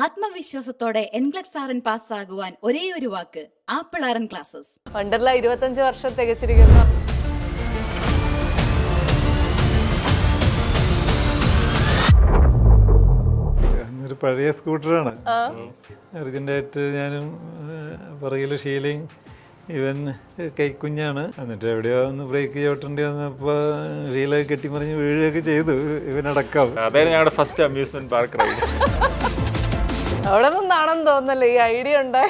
ആത്മവിശ്വാസത്തോടെ എൻഗ്ലക്സ് R N പാസ്സാകുവാൻ ഒരേ ഒരു വാക്ക് apple R N classes. Wonderla 25 വർഷം തികച്ചിരിക്കുന്നു. ഒരു പഴയ സ്കൂട്ടറാണ്. അർജന്റായിട്ട് ഞാനും പുറകിൽ ഷീലയും ഇവൻ കൈക്കുഞ്ഞാണ്. എന്നിട്ട് എവിടെയോ ഒന്ന് ബ്രേക്ക് ചവിട്ടേണ്ടി വന്നപ്പോൾ ഷീല കെട്ടിമറിഞ്ഞ് വീഴുകയൊക്കെ ചെയ്തു, ഇവനടക്കം. അതായത് ഞങ്ങളുടെ ഫസ്റ്റ് അമ്യൂസ്മെന്റ് പാർക്ക് റൈഡ്. അവിടെ നിന്നാണെന്ന് തോന്നല്ലേ ഈ ഐഡിയ ഉണ്ടായ.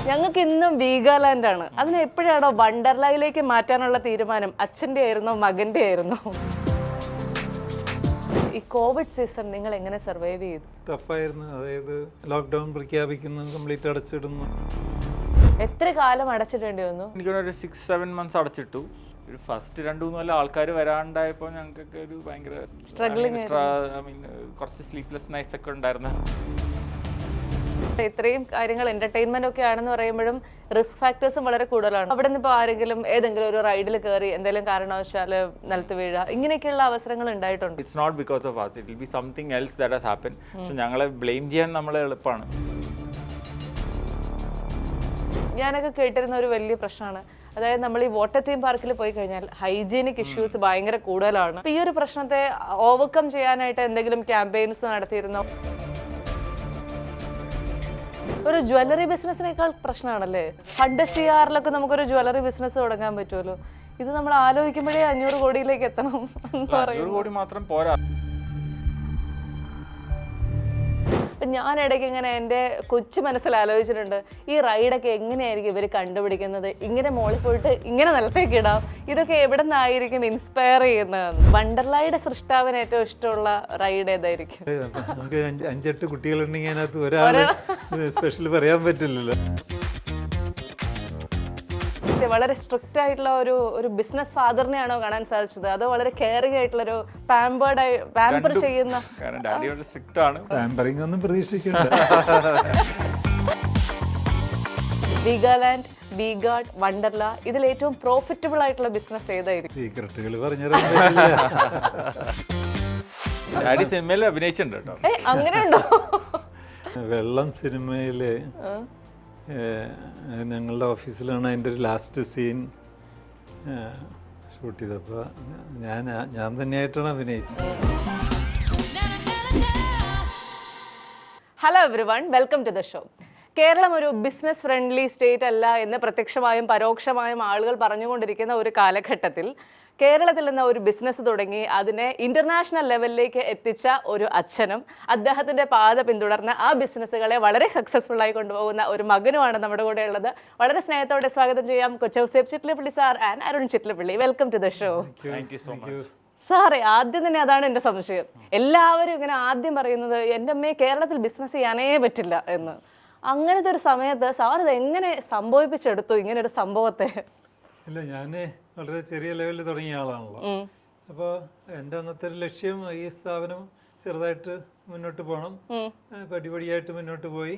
ഞങ്ങൾക്ക് ഇന്നും വീഗാലാൻഡ് ആണ്. അതിനെ എപ്പോഴാണോ വണ്ടർലയിലേക്ക് മാറ്റാനുള്ള തീരുമാനം അച്ഛൻ്റെ ആയിരുന്നോ മകൻ്റെ ആയിരുന്നോ? ഈ കോവിഡ് സീസൺ നിങ്ങൾ എങ്ങനെ സർവൈവ് ചെയ്തു? ടഫായിരുന്നു. അതായത് ലോക്ക്ഡൗൺ പ്രഖ്യാപിക്കുന്നു, കംപ്ലീറ്റ് അടച്ചിടുന്നു. എത്ര കാലം അടച്ചിടേണ്ടി വന്നു? എനിക്കൊരു 6-7 months അടച്ചിട്ടു. ഒരു ഫസ്റ്റ് 2-3 കൊല്ലം ആൾക്കാർ വരാണ്ടായപ്പോൾ ഞങ്ങൾക്കൊക്കെ ഒരു ഭയങ്കര സ്ട്രഗ്ലിംഗ്, കുറച്ച് സ്ലീപ്ലെസ് നൈറ്റ്സ് ഒക്കെ ഉണ്ടായിരുന്നു. ഇത്രയും കാര്യങ്ങൾ എന്റർടൈൻമെന്റ് ഒക്കെ ആണെന്ന് പറയുമ്പോഴും റിസ്ക് ഫാക്ടേഴ്സും വളരെ കൂടുതലാണ്. അവിടെ നിന്ന് ഇപ്പോൾ ആരെങ്കിലും ഏതെങ്കിലും ഒരു റൈഡിൽ കയറി എന്തെങ്കിലും കാരണവശാൽ നിലത്ത് വീഴുക, ഇങ്ങനെയൊക്കെയുള്ള അവസരങ്ങൾ ഉണ്ടായിട്ടുണ്ട്. It's not because of us, it will be something else that has happened. പക്ഷെ ഞങ്ങളെ ബ്ലെയിം ചെയ്യാൻ നമ്മളെ എളുപ്പമാണ്. ഞാനൊക്കെ കേട്ടിരുന്ന ഒരു വലിയ പ്രശ്നമാണ്, അതായത് നമ്മൾ ഈ വാട്ടർ തീം പാർക്കിൽ പോയി കഴിഞ്ഞാൽ ഹൈജീനിക് ഇഷ്യൂസ് ഭയങ്കര കൂടുതലാണ്. ഈ ഒരു പ്രശ്നത്തെ ഓവർകം ചെയ്യാനായിട്ട് എന്തെങ്കിലും ക്യാമ്പയിൻസ് നടത്തിയിരുന്നോ? ഒരു ജ്വല്ലറി ബിസിനസ്സിനേക്കാൾ പ്രശ്നമാണല്ലേ. പണ്ട് CRലൊക്കെ നമുക്കൊരു ജ്വല്ലറി ബിസിനസ് തുടങ്ങാൻ പറ്റുമല്ലോ. ഇത് നമ്മൾ ആലോചിക്കുമ്പോഴേ 500 കോടിയിലേക്ക് എത്തണം എന്ന് പറയും. 500 കോടി മാത്രം പോരാ. ഞാൻ ഇടയ്ക്ക് ഇങ്ങനെ എൻ്റെ കൊച്ചു മനസ്സിൽ ആലോചിച്ചിട്ടുണ്ട്, ഈ റൈഡൊക്കെ എങ്ങനെയായിരിക്കും ഇവർ കണ്ടുപിടിക്കുന്നത്? ഇങ്ങനെ മോളിൽ പോയിട്ട് ഇങ്ങനെ നിലത്തേക്ക് ഇടാം, ഇതൊക്കെ എവിടെ നിന്നായിരിക്കും ഇൻസ്പയർ ചെയ്യുന്നത്? വണ്ടർലയുടെ സൃഷ്ടാവിന് ഏറ്റവും ഇഷ്ടമുള്ള റൈഡ് ഏതായിരിക്കും? നമുക്ക് 5-8 കുട്ടികളുണ്ടെങ്കിൽ അതിനകത്ത് ഒരാള് സ്പെഷ്യൽ പറയാൻ പറ്റില്ലല്ലോ. വളരെ സ്ട്രിക്റ്റ് ആയിട്ടുള്ള ഒരു ബിസിനസ് ഫാദറിനെയാണോ കാണാൻ സാധിച്ചത്, അതോ വളരെ കെയറിംഗ് ആയിട്ടുള്ള ഒരു പാമ്പർ ചെയ്യുന്ന? സ്ട്രിക്റ്റ് ആണ്. പാമ്പറിംഗ് ഒന്നും പ്രതീക്ഷിക്കണ്ട. വീഗാലാൻഡ്, വീഗാർഡ്, വണ്ടർല, ഇതിൽ ഏറ്റവും പ്രോഫിറ്റബിൾ ആയിട്ടുള്ള ബിസിനസ് ഏതായിരിക്കും? സീക്രട്ടുകൾ പറഞ്ഞു ഡാഡി സിനിമയിൽ അഭിനയിച്ചിട്ടുണ്ട് കേട്ടോ. അങ്ങനെയുണ്ടോ? വെള്ളം സിനിമയില് ഞങ്ങളുടെ ഓഫീസിലാണ് അതിൻ്റെ ഒരു ലാസ്റ്റ് സീൻ ഷൂട്ട് ചെയ്തപ്പോൾ ഞാൻ തന്നെയായിട്ടാണ് അഭിനയിച്ചത്. Hello everyone, welcome to the show. Keralam ഒരു ബിസിനസ് ഫ്രണ്ട്ലി സ്റ്റേറ്റ് അല്ല എന്ന് പ്രത്യക്ഷമായും പരോക്ഷമായും ആളുകൾ പറഞ്ഞുകൊണ്ടിരിക്കുന്ന ഒരു കാലഘട്ടത്തിൽ കേരളത്തിൽ നിന്ന് ഒരു ബിസിനസ് തുടങ്ങി അതിനെ ഇന്റർനാഷണൽ ലെവലിലേക്ക് എത്തിച്ച ഒരു അച്ഛനും അദ്ദേഹത്തിന്റെ പാത പിന്തുടർന്ന് ആ ബിസിനസ്സുകളെ വളരെ സക്സസ്ഫുൾ ആയി കൊണ്ടുപോകുന്ന ഒരു മകനുമാണ് നമ്മുടെ കൂടെ ഉള്ളത്. വളരെ സ്നേഹത്തോടെ സ്വാഗതം ചെയ്യാം Kochouseph Chittilappilly sir and Arun Chittilappilly. Welcome to the show. സാറേ, ആദ്യം തന്നെ അതാണ് എൻ്റെ സംശയം. എല്ലാവരും ഇങ്ങനെ ആദ്യം പറയുന്നത് എൻ്റെ അമ്മയെ കേരളത്തിൽ ബിസിനസ് ചെയ്യാനേ പറ്റില്ല എന്ന്. അങ്ങനത്തെ ഒരു സമയത്ത് സാർ ഇത് എങ്ങനെ സംഭവിപ്പിച്ചെടുത്തു ഇങ്ങനെ ഒരു സംഭവത്തെ? ഇല്ല, ഞാൻ വളരെ ചെറിയ ലെവലിൽ തുടങ്ങിയ ആളാണല്ലോ. അപ്പോൾ എൻ്റെ അന്നത്തെ ഒരു ലക്ഷ്യം ഈ സ്ഥാപനം ചെറുതായിട്ട് മുന്നോട്ട് പോകണം, പടിപടിയായിട്ട് മുന്നോട്ട് പോയി.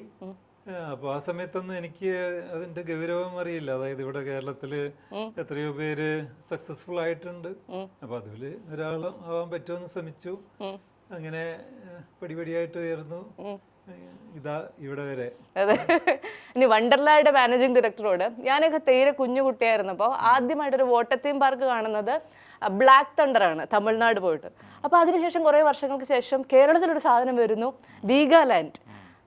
അപ്പോൾ ആ സമയത്തൊന്നും എനിക്ക് അതിൻ്റെ ഗൗരവം അറിയില്ല. അതായത് ഇവിടെ കേരളത്തിൽ എത്രയോ പേര് സക്സസ്ഫുൾ ആയിട്ടുണ്ട്, അപ്പോൾ അതിൽ ഒരാൾ ആവാൻ പറ്റുമെന്ന് ശ്രമിച്ചു. അങ്ങനെ പടിപടിയായിട്ട് ഉയർന്നു ഇതാ ഇവിടെ വരെ. അതെ. ഇനി വണ്ടർലയുടെ മാനേജിംഗ് ഡയറക്ടറോട്, ഞാനൊക്കെ തീരെ കുഞ്ഞു കുട്ടിയായിരുന്നപ്പോൾ ആദ്യമായിട്ടൊരു വാട്ടർ തീം പാർക്ക് കാണുന്നത് ബ്ലാക്ക് തണ്ടറാണ്, തമിഴ്നാട് പോയിട്ട്. അപ്പോൾ അതിനുശേഷം കുറേ വർഷങ്ങൾക്ക് ശേഷം കേരളത്തിലൊരു സാധനം വരുന്നു, വീഗാലാൻഡ്.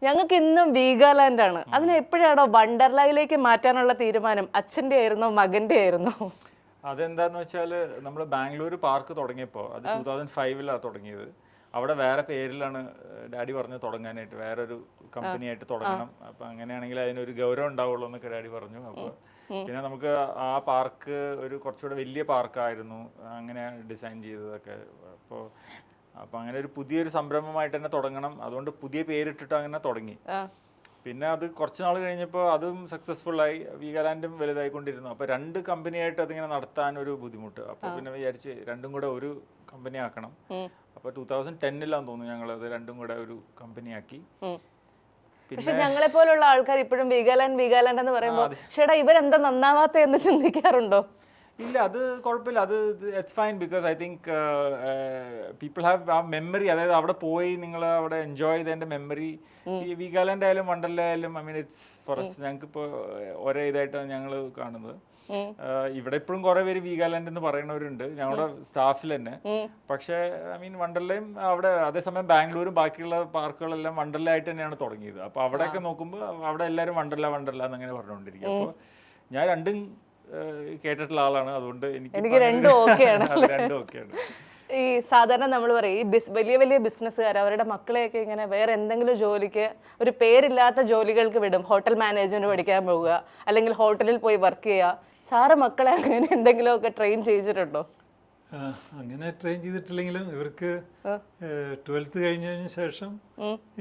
ഞങ്ങൾക്ക് ഇന്നും വീഗാലാൻഡ് ആണ്. അതിനെ എപ്പോഴാണോ വണ്ടർലയിലേക്ക് മാറ്റാനുള്ള തീരുമാനം അച്ഛൻ്റെ ആയിരുന്നോ മകൻ്റെ ആയിരുന്നോ? അതെന്താന്ന് വെച്ചാൽ നമ്മൾ ബാംഗ്ലൂർ പാർക്ക് തുടങ്ങിയപ്പോൾ അത് 2005 തുടങ്ങിയത്. അവിടെ വേറെ പേരിലാണ് ഡാഡി പറഞ്ഞു തുടങ്ങാനായിട്ട്, വേറൊരു കമ്പനിയായിട്ട് തുടങ്ങണം. അപ്പം അങ്ങനെയാണെങ്കിൽ അതിനൊരു ഗൗരവം ഉണ്ടാവുള്ളൂ എന്നൊക്കെ ഡാഡി പറഞ്ഞു. അപ്പോൾ പിന്നെ നമുക്ക് ആ പാർക്ക് ഒരു കുറച്ചുകൂടെ വലിയ പാർക്കായിരുന്നു അങ്ങനെ ഡിസൈൻ ചെയ്തതൊക്കെ. അപ്പോൾ അങ്ങനെ ഒരു പുതിയൊരു സംരംഭമായിട്ട് തന്നെ തുടങ്ങണം, അതുകൊണ്ട് പുതിയ പേരിട്ടിട്ട് അങ്ങനെ തുടങ്ങി. പിന്നെ അത് കുറച്ച് നാൾ കഴിഞ്ഞപ്പോൾ അതും സക്സസ്ഫുള്ളായി, വീഗാലാൻഡും വലുതായിക്കൊണ്ടിരുന്നു. അപ്പോൾ 2 കമ്പനിയായിട്ട് അതിങ്ങനെ നടത്താൻ ഒരു ബുദ്ധിമുട്ട്. അപ്പോൾ പിന്നെ വിചാരിച്ച് രണ്ടും കൂടെ ഒരു കമ്പനി ആക്കണം. അപ്പോൾ 2010 തോന്നുന്നു ഞങ്ങൾ അത് രണ്ടും കൂടെ ഒരു കമ്പനിയാക്കി. പക്ഷെ ഞങ്ങളെ പോലുള്ള ആൾക്കാർ ഇപ്പോഴും വീഗാലാൻഡ് എന്ന് പറയുമ്പോൾ ചേട്ടാ ഇവരെന്താ നന്നാവാത്ത എന്ന് ചിന്തിക്കാറുണ്ടോ? ഇല്ല, അത് കുഴപ്പമില്ല. അത് it's fine because I think people have ആ മെമ്മറി. അതായത് അവിടെ പോയി നിങ്ങൾ അവിടെ എൻജോയ് ചെയ്തതിന്റെ മെമ്മറി. ഈ വീഗാലാൻഡ് ആയാലും വണ്ടർല ആയാലും I mean it's for us. ഞങ്ങൾക്ക് ഇപ്പോൾ ഒരേ ഇതായിട്ടാണ് ഞങ്ങൾ കാണുന്നത്. ഇവിടെ ഇപ്പോഴും കുറെ പേര് വീഗാലാൻഡ് എന്ന് പറയുന്നവരുണ്ട് ഞങ്ങളുടെ സ്റ്റാഫിൽ തന്നെ. പക്ഷേ ഐ മീൻ വണ്ടർലയും അവിടെ അതേസമയം ബാംഗ്ലൂരും ബാക്കിയുള്ള പാർക്കുകളെല്ലാം വണ്ടർല ആയിട്ട് തന്നെയാണ് തുടങ്ങിയത്. അപ്പോൾ അവിടെയൊക്കെ നോക്കുമ്പോൾ അവിടെ എല്ലാവരും വണ്ടർല വണ്ടർല എന്നങ്ങനെ പറഞ്ഞുകൊണ്ടിരിക്കും. അപ്പോൾ ഞാൻ രണ്ടും കേട്ടിട്ടുള്ള ആളാണ്. അതുകൊണ്ട് എനിക്ക് രണ്ടും ഓക്കെയാണ്. രണ്ടും ഓക്കെയാണ്. ഈ സാധാരണ നമ്മൾ പറയും ഈ വലിയ വലിയ ബിസിനസ്സുകാർ അവരുടെ മക്കളെയൊക്കെ ഇങ്ങനെ വേറെ എന്തെങ്കിലും ജോലിക്ക്, ഒരു പേരില്ലാത്ത ജോലികൾക്ക് വിടും. ഹോട്ടൽ മാനേജ്മെന്റ് പഠിക്കാൻ പോവുക, അല്ലെങ്കിൽ ഹോട്ടലിൽ പോയി വർക്ക് ചെയ്യുക. സാറ് മക്കളെ അങ്ങനെ എന്തെങ്കിലുമൊക്കെ ട്രെയിൻ ചെയ്തിട്ടുണ്ടോ? അങ്ങനെ ട്രെയിൻ ചെയ്തിട്ടില്ലെങ്കിലും ഇവർക്ക് 12th കഴിഞ്ഞതിന് ശേഷം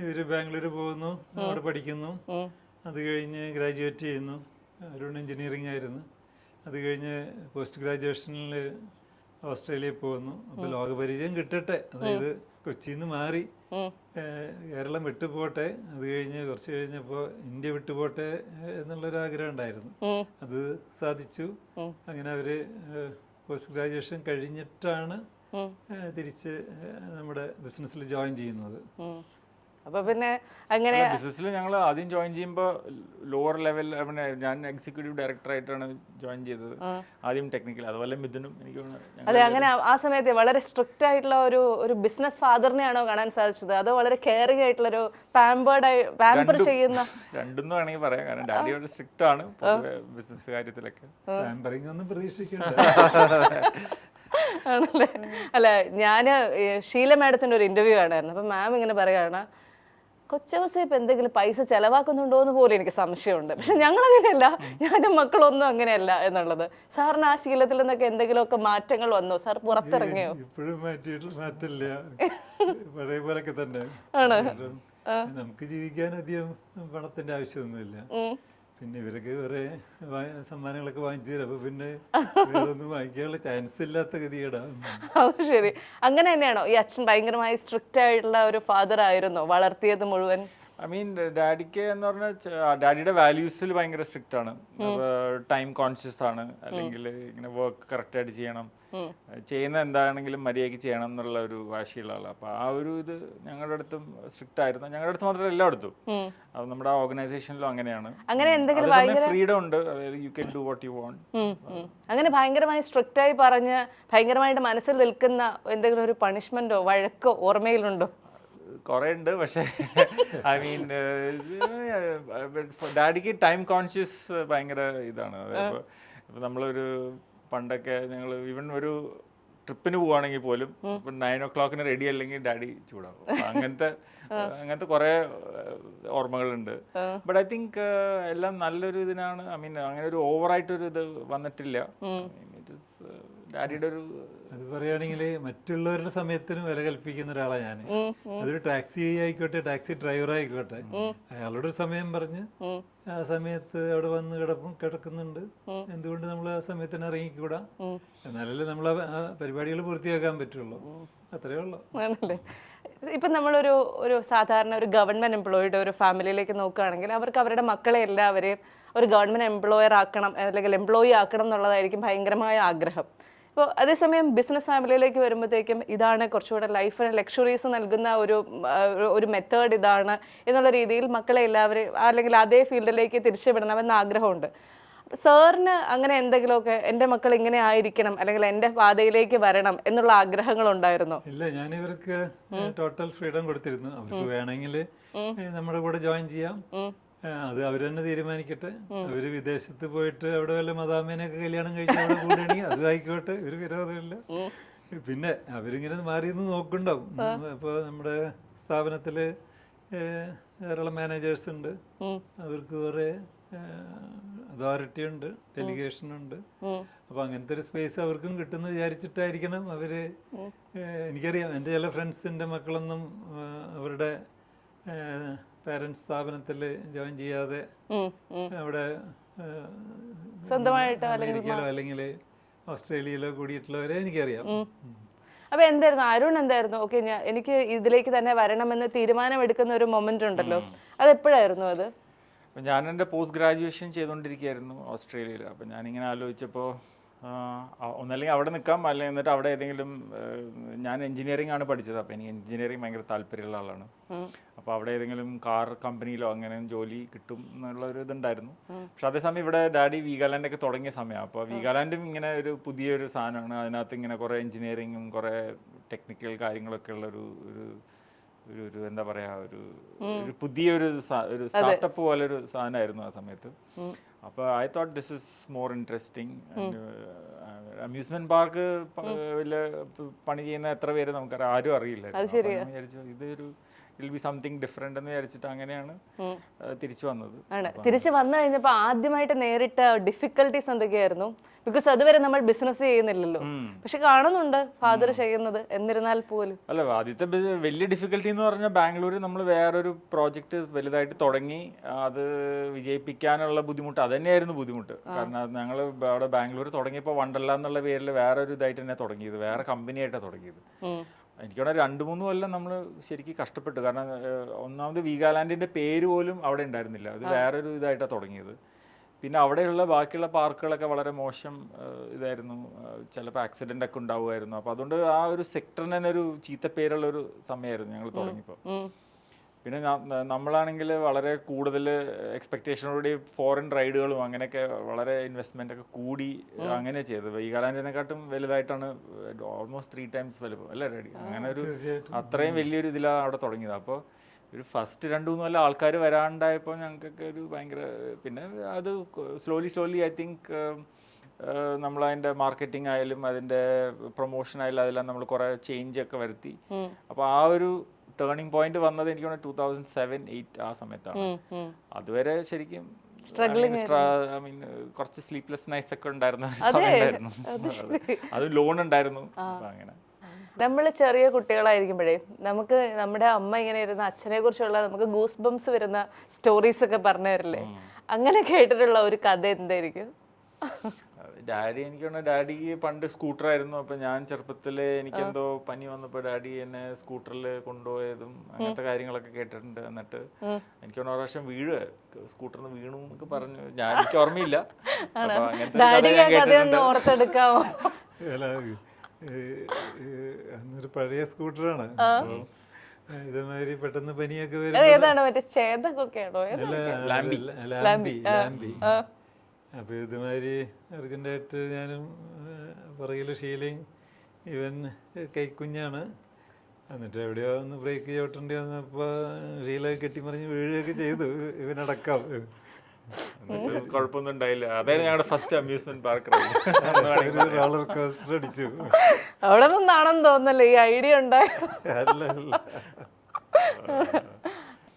ഇവർ ബാംഗ്ലൂർ പോകുന്നു, അവിടെ പഠിക്കുന്നു. അത് കഴിഞ്ഞ് ഗ്രാജുവേറ്റ് ചെയ്യുന്നു. അരുൺ എഞ്ചിനീയറിംഗ് ആയിരുന്നു. അത് കഴിഞ്ഞ് പോസ്റ്റ് ഗ്രാജുവേഷനിൽ ഓസ്ട്രേലിയയിൽ പോകുന്നു. അപ്പോൾ ലോകപരിചയം കിട്ടട്ടെ, അതായത് കൊച്ചിയിൽ നിന്ന് മാറി കേരളം വിട്ടുപോട്ടെ, അത് കഴിഞ്ഞ് കുറച്ച് കഴിഞ്ഞപ്പോൾ ഇന്ത്യ വിട്ടുപോട്ടെ എന്നുള്ളൊരാഗ്രഹം ഉണ്ടായിരുന്നു. അത് സാധിച്ചു. അങ്ങനെ അവർ പോസ്റ്റ് ഗ്രാജുവേഷൻ കഴിഞ്ഞിട്ടാണ് തിരിച്ച് നമ്മുടെ ബിസിനസ്സിൽ ജോയിൻ ചെയ്യുന്നത്. അപ്പൊ പിന്നെ അങ്ങനെ ബിസിനസ്സിൽ ഞങ്ങൾ ആദ്യം ജോയിൻ ചെയ്യുമ്പോൾ ലോവർ ലെവൽ, ഞാൻ എക്സിക്യൂട്ടീവ് ഡയറക്ടർ ആയിട്ടാണ് ജോയിൻ ചെയ്തത്. ആദ്യം ടെക്നിക്കൽ, അതുപോലെ മിഥുനും എനിക്ക്. അതെ, അങ്ങനെ ആ സമയത്ത് വളരെ സ്ട്രിക്റ്റ് ആയിട്ടുള്ള ഒരു ബിസിനസ് ഫാദറിനെയാണോ കാണാൻ സാധിച്ചത്, അതോ വളരെ കെയറിംഗ് ആയിട്ടുള്ള ഒരു പാമ്പർ ചെയ്യുന്ന? രണ്ടെന്ന് വേണമെങ്കിൽ പറയാം. കാരണം ഡാഡി വളരെ സ്ട്രിക്റ്റ് ആണ് ബിസിനസ് കാര്യത്തിലൊക്കെ. പാമ്പറിംഗ് ഒന്നും പ്രതീക്ഷിക്കണ്ട. ആണല്ലേ? അല്ല, ഞാൻ ഷീല മാഡത്തിന്റെ ഒരു ഇന്റർവ്യൂ കാണായിരുന്നു. അപ്പൊ മാം ഇങ്ങനെ പറയുകയാണ്, കൊച്ചൗസേ ഇപ്പം എന്തെങ്കിലും പൈസ ചെലവാക്കുന്നുണ്ടോ എന്ന് പോലും എനിക്ക് സംശയമുണ്ട്. പക്ഷെ ഞങ്ങൾ അങ്ങനെയല്ല, ഞാനും മക്കളൊന്നും അങ്ങനെയല്ല എന്നുള്ളത്. സാറിന് ആ ശീലത്തിൽ നിന്നൊക്കെ എന്തെങ്കിലുമൊക്കെ മാറ്റങ്ങൾ വന്നോ? സാർ പുറത്തിറങ്ങിയോ? ഇപ്പോഴും മാറ്റില്ല, പഴയ പോലൊക്കെ തന്നെ ആണ്. നമുക്ക് ജീവിക്കാൻ അധികം പണത്തിന്റെ ആവശ്യമൊന്നുമില്ല. പിന്നെ ഇവരൊക്കെ കുറെ സമ്മാനങ്ങളൊക്കെ വാങ്ങിച്ചു തരും. അപ്പൊ പിന്നെ ഒന്നും വാങ്ങിക്കാനുള്ള ചാൻസ് ഇല്ലാത്ത ഗതികേടാണ്. അത് ശരി. അങ്ങനെ തന്നെയാണോ ഈ അച്ഛൻ ഭയങ്കരമായി സ്ട്രിക്റ്റ് ആയിട്ടുള്ള ഒരു ഫാദർ ആയിരുന്നോ വളർത്തിയത് മുഴുവൻ? ഐ മീൻ ഡാഡിക്ക് എന്ന് പറഞ്ഞാൽ ഡാഡിയുടെ വാല്യൂസിൽ ഭയങ്കര സ്ട്രിക്റ്റ് ആണ്. ടൈം കോൺഷ്യസ് ആണ്. അല്ലെങ്കിൽ ഇങ്ങനെ വർക്ക് കറക്റ്റായിട്ട് ചെയ്യണം, ചെയ്യുന്ന എന്താണെങ്കിലും മര്യാദയ്ക്ക് ചെയ്യണം എന്നുള്ള ഒരു വാശിയുള്ള ആളാണ്. അപ്പോൾ ആ ഒരു ഇത് ഞങ്ങളുടെ അടുത്തും സ്ട്രിക്റ്റ് ആയിരുന്നു. ഞങ്ങളുടെ അടുത്ത് മാത്രമല്ല, എല്ലായിടത്തും. അത് നമ്മുടെ ഓർഗനൈസേഷനിലും അങ്ങനെയാണ്. അങ്ങനെ എന്തെങ്കിലും ഫ്രീഡം ഉണ്ട്, അതായത് you can do what you want. അങ്ങനെ ഭയങ്കരമായി സ്ട്രിക്റ്റ് ആയി പറഞ്ഞ് ഭയങ്കരമായിട്ട് മനസ്സിൽ നിൽക്കുന്ന എന്തെങ്കിലും ഒരു പണിഷ്മെന്റോ വഴക്കോ ഓർമ്മയിലുണ്ടോ? കുറേ ഉണ്ട്. പക്ഷേ ഐ മീൻ ഡാഡിക്ക് ടൈം കോൺഷ്യസ് ഭയങ്കര ഇതാണ്. അതായത് ഇപ്പം നമ്മളൊരു പണ്ടൊക്കെ ഞങ്ങൾ ഈവൻ ഒരു ട്രിപ്പിന് പോവുകയാണെങ്കിൽ പോലും ഇപ്പം 9 o'clock റെഡി അല്ലെങ്കിൽ ഡാഡി ചൂടാവും. അങ്ങനത്തെ കുറേ ഓർമ്മകളുണ്ട്. ബട്ട് ഐ തിങ്ക് എല്ലാം നല്ലൊരു ഇതിനാണ്. ഐ മീൻ അങ്ങനെ ഒരു ഓവറായിട്ടൊരു ഇത് വന്നിട്ടില്ല. ഡാഡിയുടെ ഒരു അത് പറയുകയാണെങ്കിൽ മറ്റുള്ളവരുടെ സമയത്തിന് വില കൽപ്പിക്കുന്ന ഒരാളാണ് ഞാൻ. അതൊരു ടാക്സി ആയിക്കോട്ടെ, ടാക്സി ഡ്രൈവർ ആയിക്കോട്ടെ, അയാളോട് സമയം പറഞ്ഞ് ആ സമയത്ത് അവിടെ വന്ന് കിടക്കുന്നുണ്ട്, എന്തുകൊണ്ട് നമ്മൾ ആ സമയത്തിന് ഇറങ്ങിക്കൂടാ? എന്നാലല്ലേ നമ്മൾ ആ പരിപാടികൾ പൂർത്തിയാക്കാൻ പറ്റുള്ളൂ. അത്രേ ഉള്ളൂ. ആണല്ലേ? ഇപ്പം നമ്മളൊരു സാധാരണ ഒരു ഗവൺമെന്റ് എംപ്ലോയിയുടെ ഒരു ഫാമിലിയിലേക്ക് നോക്കുകയാണെങ്കിൽ അവർക്ക് അവരുടെ മക്കളെ എല്ലാവരെയും ഒരു ഗവൺമെന്റ് എംപ്ലോയർ ആക്കണം, അല്ലെങ്കിൽ എംപ്ലോയി ആക്കണം എന്നുള്ളതായിരിക്കും ഭയങ്കരമായ ആഗ്രഹം. ഇപ്പോൾ അതേസമയം ബിസിനസ് ഫാമിലിയിലേക്ക് വരുമ്പോഴത്തേക്കും ഇതാണ് കുറച്ചുകൂടെ ലൈഫിന് ലക്ഷറീസ് നൽകുന്ന ഒരു മെത്തേഡ് ഇതാണ് എന്നുള്ള രീതിയിൽ മക്കളെ എല്ലാവരും അല്ലെങ്കിൽ അതേ ഫീൽഡിലേക്ക് തിരിച്ചുവിടണമെന്ന് ആഗ്രഹമുണ്ട്. സാറിന് അങ്ങനെ എന്തെങ്കിലുമൊക്കെ എൻ്റെ മക്കൾ ഇങ്ങനെ ആയിരിക്കണം അല്ലെങ്കിൽ എൻ്റെ പാതയിലേക്ക് വരണം എന്നുള്ള ആഗ്രഹങ്ങൾ ഉണ്ടായിരുന്നോ? ഇല്ല, ഞാൻ ഇവർക്ക് ടോട്ടൽ ഫ്രീഡം കൊടുത്തിരുന്നു. അവർക്ക് വേണമെങ്കിൽ നമ്മുടെ കൂടെ ജോയിൻ ചെയ്യാം, അത് അവർ തന്നെ തീരുമാനിക്കട്ടെ. അവര് വിദേശത്ത് പോയിട്ട് അവിടെ വല്ല മദാമേനെയൊക്കെ കല്യാണം കഴിച്ച് അവിടെ കൂടുകയാണെങ്കിൽ അത് ആയിക്കോട്ടെ, ഒരു വിരോധമില്ല. പിന്നെ അവരിങ്ങനെ മാറിയെന്ന് നോക്കുന്നുണ്ടാവും. അപ്പോൾ നമ്മുടെ സ്ഥാപനത്തിൽ ധാരാളം മാനേജേഴ്സ് ഉണ്ട്, അവർക്ക് കുറേ അതോറിറ്റി ഉണ്ട്, ഡെലിഗേഷൻ ഉണ്ട്. അപ്പോൾ അങ്ങനത്തെ ഒരു സ്പേസ് അവർക്കും കിട്ടുമെന്ന് വിചാരിച്ചിട്ടായിരിക്കണം അവര്. എനിക്കറിയാം, എൻ്റെ ചില ഫ്രണ്ട്സിൻ്റെ മക്കളൊന്നും അവരുടെ പാരൻസ് സ്ഥാപനത്തിൽ ജോയിൻ ചെയ്യാതെ അവിടെ സ്വന്തമായിട്ട് അമേരിക്കയിലോ അല്ലെങ്കിൽ ഓസ്ട്രേലിയയിലോ കൂടിയിട്ടുള്ളവരെ എനിക്കറിയാം. അപ്പൊ എന്തായിരുന്നു അരുൺ, എന്തായിരുന്നു ഓക്കെ എനിക്ക് ഇതിലേക്ക് തന്നെ വരണമെന്ന് തീരുമാനമെടുക്കുന്ന ഒരു മൊമെന്റ് ഉണ്ടല്ലോ, അത് എപ്പോഴായിരുന്നു? അത് ഞാൻ എൻ്റെ പോസ്റ്റ് ഗ്രാജുവേഷൻ ചെയ്തുകൊണ്ടിരിക്കുകയായിരുന്നു ഓസ്ട്രേലിയയിൽ. അപ്പം ഞാനിങ്ങനെ ആലോചിച്ചപ്പോൾ ഒന്നല്ലെങ്കിൽ അവിടെ നിൽക്കാം, അല്ലെങ്കിൽ എന്നിട്ട് അവിടെ ഏതെങ്കിലും ഞാൻ എഞ്ചിനീയറിംഗ് ആണ് പഠിച്ചത്, അപ്പോൾ എനിക്ക് എഞ്ചിനീയറിംഗ് ഭയങ്കര താല്പര്യമുള്ള ആളാണ്. അപ്പോൾ അവിടെ ഏതെങ്കിലും കാർ കമ്പനിയിലോ അങ്ങനെ ജോലി കിട്ടും എന്നുള്ള ഒരു ഇതുണ്ടായിരുന്നു. പക്ഷെ അതേസമയം ഇവിടെ ഡാഡി വീഗാലാൻഡൊക്കെ തുടങ്ങിയ സമയമാണ്. അപ്പോൾ വീഗാലാൻഡും ഇങ്ങനെ ഒരു പുതിയൊരു സാധനമാണ്. അതിനകത്ത് ഇങ്ങനെ കുറേ എഞ്ചിനീയറിങ്ങും കുറേ ടെക്നിക്കൽ കാര്യങ്ങളൊക്കെ ഉള്ള ഒരു എന്താ പറയാ, ഒരു പുതിയൊരു സ്റ്റാർട്ടപ്പ് പോലെ ഒരു സാധനമായിരുന്നു ആ സമയത്ത്. അപ്പോൾ I thought this is more interesting. Amusement park വലിയ പണി ചെയ്യുന്ന എത്ര പേര് നമുക്കറിയാം, ആരും അറിയില്ല. വിചാരിച്ചു ഇതൊരു വിൽ ബി സംതിങ് ഡിഫറെന്റ് എന്ന് വിചാരിച്ചിട്ട് അങ്ങനെയാണ് തിരിച്ചു വന്നത്. തിരിച്ചു വന്നു കഴിഞ്ഞപ്പോൾ ആദ്യമായിട്ട് നേരിട്ട ഡിഫിക്കൽട്ടീസ് എന്തൊക്കെയായിരുന്നു? ബിക്കോസ് അതുവരെ നമ്മൾ ബിസിനസ് ചെയ്യുന്നില്ലല്ലോ, പക്ഷെ കാണുന്നുണ്ട് ഫാദർ ചെയ്യുന്നത്. എന്നിരുന്നാൽ പോലും അല്ല, ആദ്യത്തെ വലിയ ഡിഫിക്കൽട്ടി എന്ന് പറഞ്ഞാൽ ബാംഗ്ലൂർ നമ്മൾ വേറൊരു പ്രോജക്റ്റ് വലുതായിട്ട് തുടങ്ങി അത് വിജയിപ്പിക്കാനുള്ള ബുദ്ധിമുട്ട്, അത് തന്നെയായിരുന്നു ബുദ്ധിമുട്ട്. കാരണം ഞങ്ങൾ അവിടെ ബാംഗ്ലൂർ തുടങ്ങിയപ്പോൾ വണ്ടർല എന്നുള്ള പേരിൽ വേറൊരു ഇതായിട്ട് തന്നെ തുടങ്ങിയത്, വേറെ കമ്പനിയായിട്ടാണ് തുടങ്ങിയത്. എനിക്കവിടെ 2-3 കൊല്ലം നമ്മൾ ശരിക്കും കഷ്ടപ്പെട്ടു. കാരണം ഒന്നാമത് വീഗാലാൻഡിൻ്റെ പേര് പോലും അവിടെ ഉണ്ടായിരുന്നില്ല, അത് വേറൊരു ഇതായിട്ടാണ് തുടങ്ങിയത്. പിന്നെ അവിടെയുള്ള ബാക്കിയുള്ള പാർക്കുകളൊക്കെ വളരെ മോശം ഇതായിരുന്നു, ചിലപ്പോൾ ആക്സിഡൻ്റ് ഒക്കെ ഉണ്ടാവുമായിരുന്നു. അപ്പോൾ അതുകൊണ്ട് ആ ഒരു സെക്ടറിന് തന്നെ ഒരു ചീത്ത പേരുള്ളൊരു സമയമായിരുന്നു ഞങ്ങൾ തുടങ്ങിയപ്പോൾ. പിന്നെ നമ്മളാണെങ്കിൽ വളരെ കൂടുതൽ എക്സ്പെക്റ്റേഷനോടുകൂടി ഫോറിൻ റൈഡുകളും അങ്ങനെയൊക്കെ വളരെ ഇൻവെസ്റ്റ്മെൻ്റ് ഒക്കെ കൂടി അങ്ങനെ ചെയ്തത്. വീഗാലാൻഡിനെക്കാട്ടും വലുതായിട്ടാണ്, ഓൾമോസ്റ്റ് 3 times വലുപ്പം അല്ലേ റെഡി. അങ്ങനെ ഒരു അത്രയും വലിയൊരു ഇതിലാണ് അവിടെ തുടങ്ങിയത്. അപ്പോൾ ഒരു ഫസ്റ്റ് 2-3 കൊല്ലം ആൾക്കാർ വരാണ്ടായപ്പോൾ ഞങ്ങൾക്കൊക്കെ ഒരു ഭയങ്കര, പിന്നെ അത് സ്ലോലി ഐ തിങ്ക് നമ്മളതിൻ്റെ മാർക്കറ്റിംഗ് ആയാലും അതിൻ്റെ പ്രൊമോഷൻ ആയാലും അതെല്ലാം നമ്മൾ കുറേ ചേഞ്ച് ഒക്കെ വരുത്തി. അപ്പോൾ ആ ഒരു ടേണിംഗ് പോയിന്റ് വന്നത് എനിക്ക് 2007-8 ആ സമയത്താണ്. അതുവരെ ശരിക്കും ഐ മീൻ കുറച്ച് സ്ലീപ്ലെസ് നൈറ്റ്സ് ഒക്കെ ഉണ്ടായിരുന്ന സമയമായിരുന്നു. അത് ലോൺ ഉണ്ടായിരുന്നു. അങ്ങനെ നമ്മൾ ചെറിയ കുട്ടികളായിരിക്കുമ്പോഴേ നമുക്ക് നമ്മുടെ അമ്മ ഇങ്ങനെ ഇരുന്ന അച്ഛനെ കുറിച്ചുള്ള നമുക്ക് ഗൂസ് ബംസ് വരുന്ന സ്റ്റോറീസ് ഒക്കെ പറഞ്ഞു തരില്ലേ? അങ്ങനെ കേട്ടിട്ടുള്ള ഒരു കഥ എന്തായിരിക്കും? ഡാഡി ഡാഡിക്ക് പണ്ട് സ്കൂട്ടറായിരുന്നു. അപ്പം ഞാൻ ചെറുപ്പത്തിൽ എനിക്കെന്തോ പനി വന്നപ്പോൾ ഡാഡി എന്നെ സ്കൂട്ടറിൽ കൊണ്ടുപോയതും അങ്ങനത്തെ കാര്യങ്ങളൊക്കെ കേട്ടിട്ടുണ്ട്. എന്നിട്ട് എനിക്ക് ഒരു പ്രാവശ്യം സ്കൂട്ടറിൽ നിന്ന് വീണു എന്നൊക്കെ പറഞ്ഞു. എനിക്ക് ഓർമ്മയില്ല. അന്നൊരു പഴയ സ്കൂട്ടറാണ്. ഇതേമാതിരി പെട്ടെന്ന് പനിയൊക്കെ ലാംബി. അപ്പോൾ ഇതുമാതിരി അർജൻറ്റായിട്ട് ഞാനും പുറകിൽ ഷീലയും, ഇവൻ കൈക്കുഞ്ഞാണ്. എന്നിട്ട് എവിടെയോ ഒന്ന് ബ്രേക്ക് ചവിട്ടേണ്ടി വന്നപ്പോൾ ഷീല കെട്ടിമറിഞ്ഞ് വീഴുകയൊക്കെ ചെയ്തു, ഇവനടക്കം. കുഴപ്പമൊന്നും ഉണ്ടായില്ല. അതായത് ഞങ്ങളുടെ first amusement park roller coaster അടിച്ചു. അവിടെ നിന്നാണെന്ന് തോന്നല്ലേ ഈ ഐഡിയ ഉണ്ടായി?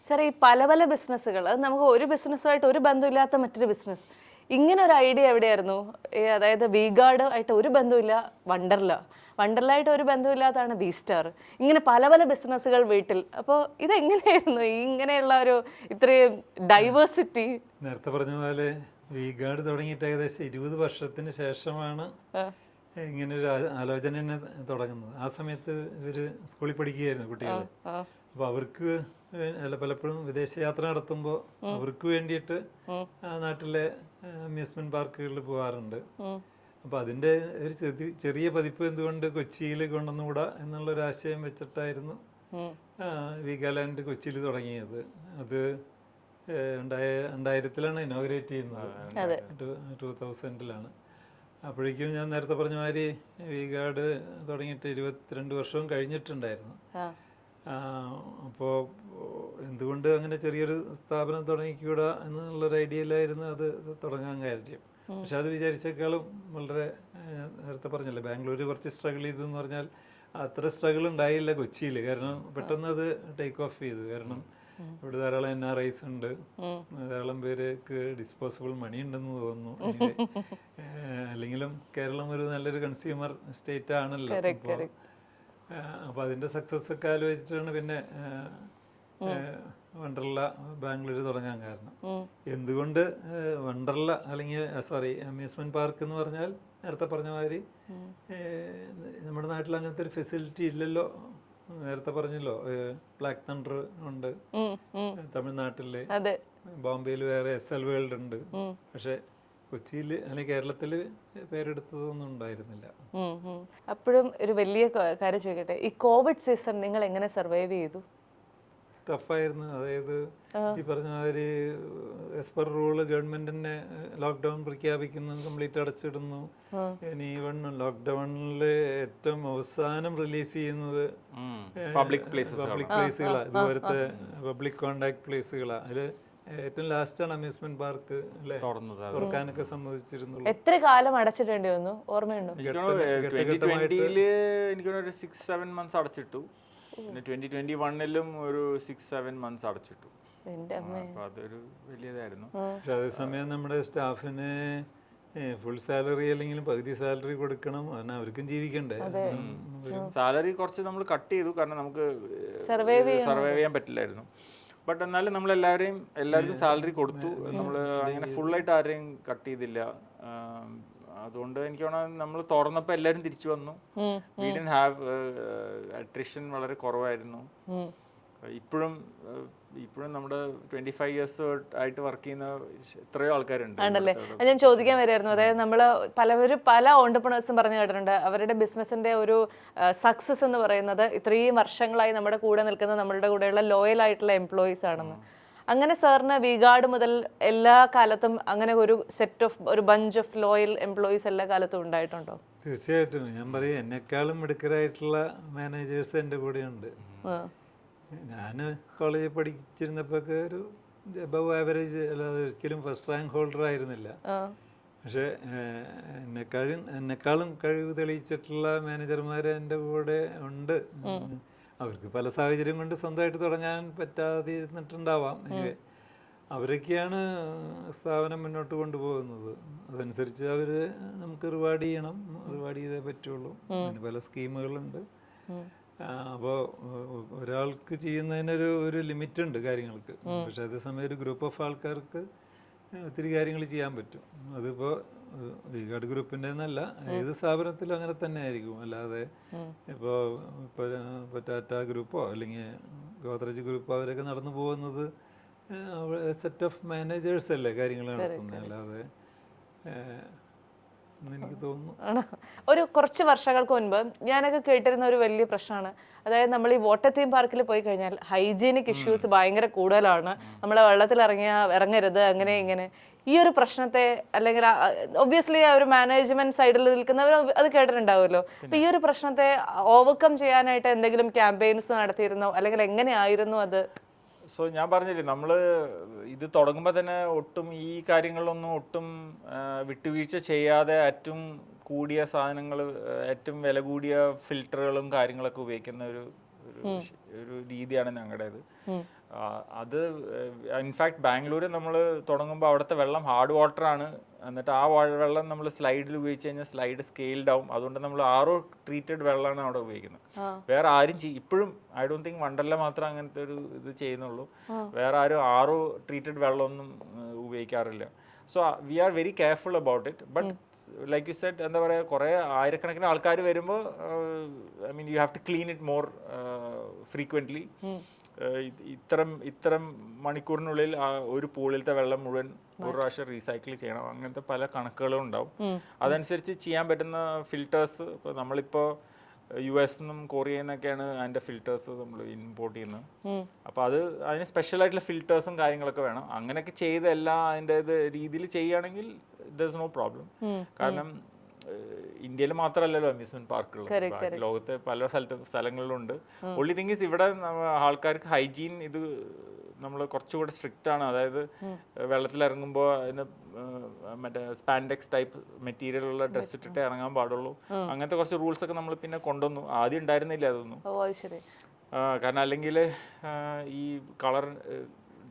സാർ, ഈ പല പല ബിസിനസ്സുകൾ, നമുക്ക് ഒരു ബിസിനസ്സുമായിട്ട് ഒരു ബന്ധമില്ലാത്ത മറ്റൊരു ബിസിനസ്, ഇങ്ങനെ ഒരു ഐഡിയ എവിടെയായിരുന്നു? അതായത് വീഗാർഡ് ആയിട്ട് ഒരു ബന്ധമില്ല, വണ്ടർലായിട്ട് ഒരു ബന്ധമില്ലാത്തതാണ് വി സ്റ്റാർ. ഇങ്ങനെ പല പല ബിസിനസ്സുകൾ വീട്ടിൽ. അപ്പോൾ ഇതെങ്ങനെയായിരുന്നു ഇങ്ങനെയുള്ള ഒരു ഇത്രയും ഡൈവേഴ്സിറ്റി? നേരത്തെ പറഞ്ഞ പോലെ വീഗാർഡ് തുടങ്ങിയിട്ട് ഏകദേശം 20 വർഷത്തിന് ശേഷമാണ് ഇങ്ങനൊരു ആലോചന തന്നെ തുടങ്ങുന്നത്. ആ സമയത്ത് ഇവർ സ്കൂളിൽ പഠിക്കുകയായിരുന്നു കുട്ടികൾ. അപ്പോൾ അവർക്ക് പലപ്പോഴും വിദേശയാത്ര നടത്തുമ്പോൾ അവർക്ക് വേണ്ടിയിട്ട് നാട്ടിലെ അമ്യൂസ്മെന്റ് പാർക്കുകളിൽ പോകാറുണ്ട്. അപ്പോൾ അതിൻ്റെ ഒരു ചെറിയ പതിപ്പ് എന്തുകൊണ്ട് കൊച്ചിയിൽ കൊണ്ടുവന്നുകൂടാ എന്നുള്ളൊരു ആശയം വെച്ചിട്ടായിരുന്നു വീഗാലാൻഡ് കൊച്ചിയിൽ തുടങ്ങിയത്. അത് 2000-ലാണ് ഇനോഗ്രേറ്റ് ചെയ്യുന്നത്, 2000-ലാണ്. അപ്പോഴേക്കും ഞാൻ നേരത്തെ പറഞ്ഞ മാതിരി വീഗാർഡ് തുടങ്ങിയിട്ട് 22 വർഷവും കഴിഞ്ഞിട്ടുണ്ടായിരുന്നു. അപ്പോൾ എന്തുകൊണ്ട് അങ്ങനെ ചെറിയൊരു സ്ഥാപനം തുടങ്ങിക്കൂടാ എന്നുള്ളൊരു ഐഡിയയിലായിരുന്നു അത് തുടങ്ങാൻ കാര്യം. പക്ഷെ അത് വിചാരിച്ചേക്കാളും വളരെ, നേരത്തെ പറഞ്ഞല്ലേ ബാംഗ്ലൂർ കുറച്ച് സ്ട്രഗിൾ ചെയ്തെന്ന് പറഞ്ഞാൽ അത്ര സ്ട്രഗിൾ ഉണ്ടായില്ല കൊച്ചിയിൽ. കാരണം പെട്ടെന്ന് അത് ടേക്ക് ഓഫ് ചെയ്തു. കാരണം ഇവിടെ ധാരാളം NRIs ഉണ്ട്, ധാരാളം പേർക്ക് ഡിസ്പോസിബിൾ മണി ഉണ്ടെന്ന് തോന്നുന്നു. അല്ലെങ്കിലും കേരളം ഒരു നല്ലൊരു കൺസ്യൂമർ സ്റ്റേറ്റ് ആണല്ലോ. അപ്പോൾ അതിൻ്റെ സക്സസ് ഒക്കെ ആലോചിച്ചിട്ടാണ് പിന്നെ വണ്ടർല ബാംഗ്ലൂർ തുടങ്ങാൻ കാരണം. എന്തുകൊണ്ട് വണ്ടർല അല്ലെങ്കിൽ അമ്യൂസ്മെന്റ് പാർക്ക് എന്ന് പറഞ്ഞാൽ നേരത്തെ പറഞ്ഞ മാതിരി നമ്മുടെ നാട്ടിൽ അങ്ങനത്തെ ഒരു ഫെസിലിറ്റി ഇല്ലല്ലോ. നേരത്തെ പറഞ്ഞല്ലോ ബ്ലാക്ക് തണ്ടർ ഉണ്ട് തമിഴ്നാട്ടില്, ബോംബെയിൽ വേറെ SL വേൾഡ് ഉണ്ട്. പക്ഷെ കൊച്ചിയിൽ അല്ലെങ്കിൽ കേരളത്തിൽ പേരെടുത്തതൊന്നും ഉണ്ടായിരുന്നില്ല. അപ്പോഴും ഒരു വലിയ കാര്യം ചോദിക്കട്ടെ, ഈ കോവിഡ് സീസൺ നിങ്ങൾ എങ്ങനെ സർവൈവ് ചെയ്തു? ടഫായിരുന്നു. അതായത് ഈ പറഞ്ഞ മാതിരി ആസ് പെർ റൂള് ഗവൺമെന്റ് തന്നെ ലോക്ക്ഡൗൺ പ്രഖ്യാപിക്കുന്നു, കംപ്ലീറ്റ് അടച്ചിടുന്നു. ഇനി ഈവൺ ലോക്ക്ഡൗണിൽ ഏറ്റവും അവസാനം റിലീസ് ചെയ്യുന്നത് പബ്ലിക് പ്ലേസുകളാണ്, ഇതുപോലത്തെ പബ്ലിക് കോണ്ടാക്ട് പ്ലേസുകളാണ്. അതിൽ ഏറ്റവും ലാസ്റ്റാണ് അമ്യൂസ്മെന്റ് പാർക്ക് അല്ലേ തുറക്കാനൊക്കെ സമ്മതിച്ചിരുന്നുള്ളൂ. എത്ര കാലം അടച്ചിട്ടേണ്ടി വന്നു ഓർമ്മയുണ്ടോ? 2020 എനിക്കൊരു 6-7 months അടച്ചിട്ടു. പിന്നെ 2021 ഒരു 6-7 months അടച്ചിട്ടു. അപ്പൊ അതൊരു വലിയതായിരുന്നു. പക്ഷെ അതേസമയം നമ്മുടെ സ്റ്റാഫിന് ഫുൾ സാലറി അല്ലെങ്കിലും പകുതി സാലറി കൊടുക്കണം, കാരണം അവർക്കും ജീവിക്കണ്ടേ. സാലറി കുറച്ച് നമ്മൾ കട്ട് ചെയ്തു, കാരണം നമുക്ക് സർവൈവ് ചെയ്യാൻ പറ്റില്ലായിരുന്നു. ബട്ട് എന്നാലും നമ്മൾ എല്ലാവർക്കും സാലറി കൊടുത്തു. നമ്മൾ അങ്ങനെ ഫുള്ളായിട്ട് ആരെയും കട്ട് ചെയ്തില്ല. അതുകൊണ്ട് എനിക്ക് തോന്നുന്നു നമ്മൾ തുറന്നപ്പോൾ എല്ലാവരും തിരിച്ചു വന്നു. വി ഡിഡ്ന്റ് ഹാവ് അട്രിഷൻ വളരെ കുറവായിരുന്നു. ഇപ്പോഴും നമ്മുടെ 25 years ആയിട്ട് വർക്ക് ചെയ്യുന്ന എത്രയോ ആൾക്കാരുണ്ട്. ആണല്ലേ, അത് ഞാൻ ചോദിക്കാൻ വരായിരുന്നു. അതായത് നമ്മൾ പല ഓണ്ടർപ്രണേഴ്സും പറഞ്ഞു കേട്ടിട്ടുണ്ട്, അവരുടെ ബിസിനസിന്റെ ഒരു സക്സസ് എന്ന് പറയുന്നത് ഇത്രയും വർഷങ്ങളായി നമ്മുടെ കൂടെ നിൽക്കുന്ന നമ്മളുടെ കൂടെയുള്ള ലോയൽ ആയിട്ടുള്ള എംപ്ലോയീസ് ആണെന്ന്. അങ്ങനെ സാറിന് വിഗാർഡ് മുതൽ എല്ലാ കാലത്തും അങ്ങനെ ഒരു ബഞ്ച് ഓഫ് ലോയൽ എംപ്ലോയീസ് എല്ലാ കാലത്തും ഉണ്ടായിട്ടുണ്ടോ? തീർച്ചയായിട്ടും. ഞാൻ പറയും, എന്നെക്കാളും മിടുക്കരായിട്ടുള്ള മാനേജേഴ്സ് എൻ്റെ കൂടെയുണ്ട്. ഞാൻ കോളേജിൽ പഠിച്ചിരുന്നപ്പോൾ ഒരു അബവ് ആവറേജ് അല്ലാതെ ഒരിക്കലും ഫസ്റ്റ് റാങ്ക് ഹോൾഡർ ആയിരുന്നില്ല. പക്ഷേ എന്നെക്കാളും കഴിവ് തെളിയിച്ചിട്ടുള്ള മാനേജർമാർ എൻ്റെ കൂടെ ഉണ്ട്. അവർക്ക് പല സാഹചര്യം കൊണ്ട് സ്വന്തമായിട്ട് തുടങ്ങാൻ പറ്റാതിരുന്നിട്ടുണ്ടാവാം. അവരൊക്കെയാണ് സ്ഥാപനം മുന്നോട്ട് കൊണ്ടുപോകുന്നത്. അതനുസരിച്ച് അവർ നമുക്ക് റിവാർഡ് ചെയ്യണം, റിവാർഡ് ചെയ്തേ പറ്റുള്ളൂ. അതിന് പല സ്കീമുകളുണ്ട്. അപ്പോൾ ഒരാൾക്ക് ചെയ്യുന്നതിനൊരു ലിമിറ്റ് ഉണ്ട് കാര്യങ്ങൾക്ക്. പക്ഷെ അതേസമയം ഒരു ഗ്രൂപ്പ് ഓഫ് ആൾക്കാർക്ക് ഒത്തിരി കാര്യങ്ങൾ ചെയ്യാൻ പറ്റും. അതിപ്പോൾ വിഗാർഡ് ഗ്രൂപ്പിൻ്റെ എന്നല്ല, ഏത് സ്ഥാപനത്തിലും അങ്ങനെ തന്നെ ആയിരിക്കും. അല്ലാതെ ഇപ്പോൾ ടാറ്റ ഗ്രൂപ്പോ അല്ലെങ്കിൽ ഗോദ്രേജ് ഗ്രൂപ്പോ അവരൊക്കെ നടന്നു പോകുന്നത് സെറ്റ് ഓഫ് മാനേജേഴ്സ് അല്ലേ കാര്യങ്ങൾ നടത്തുന്നത്, അല്ലാതെ എനിക്ക് തോന്നുന്നു. ഒരു കുറച്ച് വർഷങ്ങൾക്ക് മുൻപ് ഞാനൊക്കെ കേട്ടിരുന്ന ഒരു വലിയ പ്രശ്നമാണ്, അതായത് നമ്മൾ ഈ വാട്ടർ തീം പാർക്കിൽ പോയി കഴിഞ്ഞാൽ ഹൈജീനിക് ഇഷ്യൂസ് ഭയങ്കര കൂടുതലാണ്. നമ്മളെ വെള്ളത്തിൽ ഇറങ്ങരുത്, അങ്ങനെ ഇങ്ങനെ. ഈ ഒരു പ്രശ്നത്തെ, അല്ലെങ്കിൽ ഒബ്വിയസ്ലി ആ ഒരു മാനേജ്മെന്റ് സൈഡിൽ നിൽക്കുന്നവർ അത് കേട്ടിട്ടുണ്ടാവുമല്ലോ. അപ്പൊ ഈ ഒരു പ്രശ്നത്തെ ഓവർകം ചെയ്യാനായിട്ട് എന്തെങ്കിലും ക്യാമ്പയിൻസ് നടത്തിയിരുന്നോ, അല്ലെങ്കിൽ എങ്ങനെയായിരുന്നു അത്? സോ ഞാൻ പറഞ്ഞില്ലേ, നമ്മൾ ഇത് തുടങ്ങുമ്പോൾ തന്നെ ഒട്ടും ഈ കാര്യങ്ങളിലൊന്നും ഒട്ടും വിട്ടുവീഴ്ച ചെയ്യാതെ ഏറ്റവും കൂടിയ സാധനങ്ങൾ, ഏറ്റവും വില കൂടിയ ഫിൽറ്ററുകളും കാര്യങ്ങളൊക്കെ ഉപയോഗിക്കുന്ന ഒരു രീതിയാണ് ഞങ്ങളുടേത്. അത് ഇൻഫാക്ട് ബാംഗ്ലൂർ നമ്മൾ തുടങ്ങുമ്പോൾ അവിടുത്തെ വെള്ളം ഹാർഡ് വാട്ടർ ആണ്. എന്നിട്ട് ആ വെള്ളം നമ്മൾ സ്ലൈഡിൽ ഉപയോഗിച്ച് കഴിഞ്ഞാൽ സ്ലൈഡ് സ്കെയിൽഡ് ആവും. അതുകൊണ്ട് നമ്മൾ RO ട്രീറ്റഡ് വെള്ളമാണ് അവിടെ ഉപയോഗിക്കുന്നത്. വേറെ ആരും ഇപ്പോഴും ഐ ഡോണ്ട് തിങ്ക് വണ്ടർല മാത്രം അങ്ങനത്തെ ഒരു ഇത് ചെയ്യുന്നുള്ളൂ. വേറെ ആരും RO ട്രീറ്റഡ് വെള്ളമൊന്നും ഉപയോഗിക്കാറില്ല. So we are very careful about it. But like you said, എന്താ പറയുക, കുറേ ആയിരക്കണക്കിന് ആൾക്കാർ വരുമ്പോൾ I mean you have to clean it more frequently. ഇത്തരം മണിക്കൂറിനുള്ളിൽ ഒരു പൂളിലത്തെ വെള്ളം മുഴുവൻ ഒരു പ്രാവശ്യം റീസൈക്കിൾ ചെയ്യണം. അങ്ങനത്തെ പല കണക്കുകളും ഉണ്ടാവും. അതനുസരിച്ച് ചെയ്യാൻ പറ്റുന്ന ഫിൽറ്റേഴ്സ് ഇപ്പോൾ നമ്മളിപ്പോൾ US നിന്നും കൊറിയയിൽ നിന്നൊക്കെയാണ് അതിൻ്റെ ഫിൽറ്റേഴ്സ് നമ്മൾ ഇമ്പോർട്ട് ചെയ്യുന്നത്. അപ്പോൾ അതിന് സ്പെഷ്യലായിട്ടുള്ള ഫിൽറ്റേഴ്സും കാര്യങ്ങളൊക്കെ വേണം. അങ്ങനെയൊക്കെ ചെയ്ത് എല്ലാം അതിൻ്റെ രീതിയിൽ ചെയ്യുകയാണെങ്കിൽ ദർ ഇസ് നോ പ്രോബ്ലം. കാരണം ഇന്ത്യയിൽ മാത്രമല്ലല്ലോ അമ്യൂസ്മെന്റ് പാർക്കുകൾ, ലോകത്തെ പല സ്ഥലങ്ങളിലുണ്ട്. ഒൺലി തിങ് ഈസ് ഇവിടെ ആൾക്കാർക്ക് ഹൈജീൻ ഇത് നമ്മൾ കുറച്ചുകൂടെ സ്ട്രിക്റ്റ് ആണ്. അതായത് വെള്ളത്തിലിറങ്ങുമ്പോൾ അതിന് മറ്റേ സ്പാൻഡെക്സ് ടൈപ്പ് മെറ്റീരിയൽ ഉള്ള ഡ്രസ്സ് ഇട്ടിട്ട് ഇറങ്ങാൻ പാടുള്ളൂ. അങ്ങനത്തെ കുറച്ച് റൂൾസ് ഒക്കെ നമ്മൾ പിന്നെ കൊണ്ടുവന്നു. ആദ്യം ഉണ്ടായിരുന്നില്ല അതൊന്നും. കാരണം അല്ലെങ്കിൽ ഈ കളർ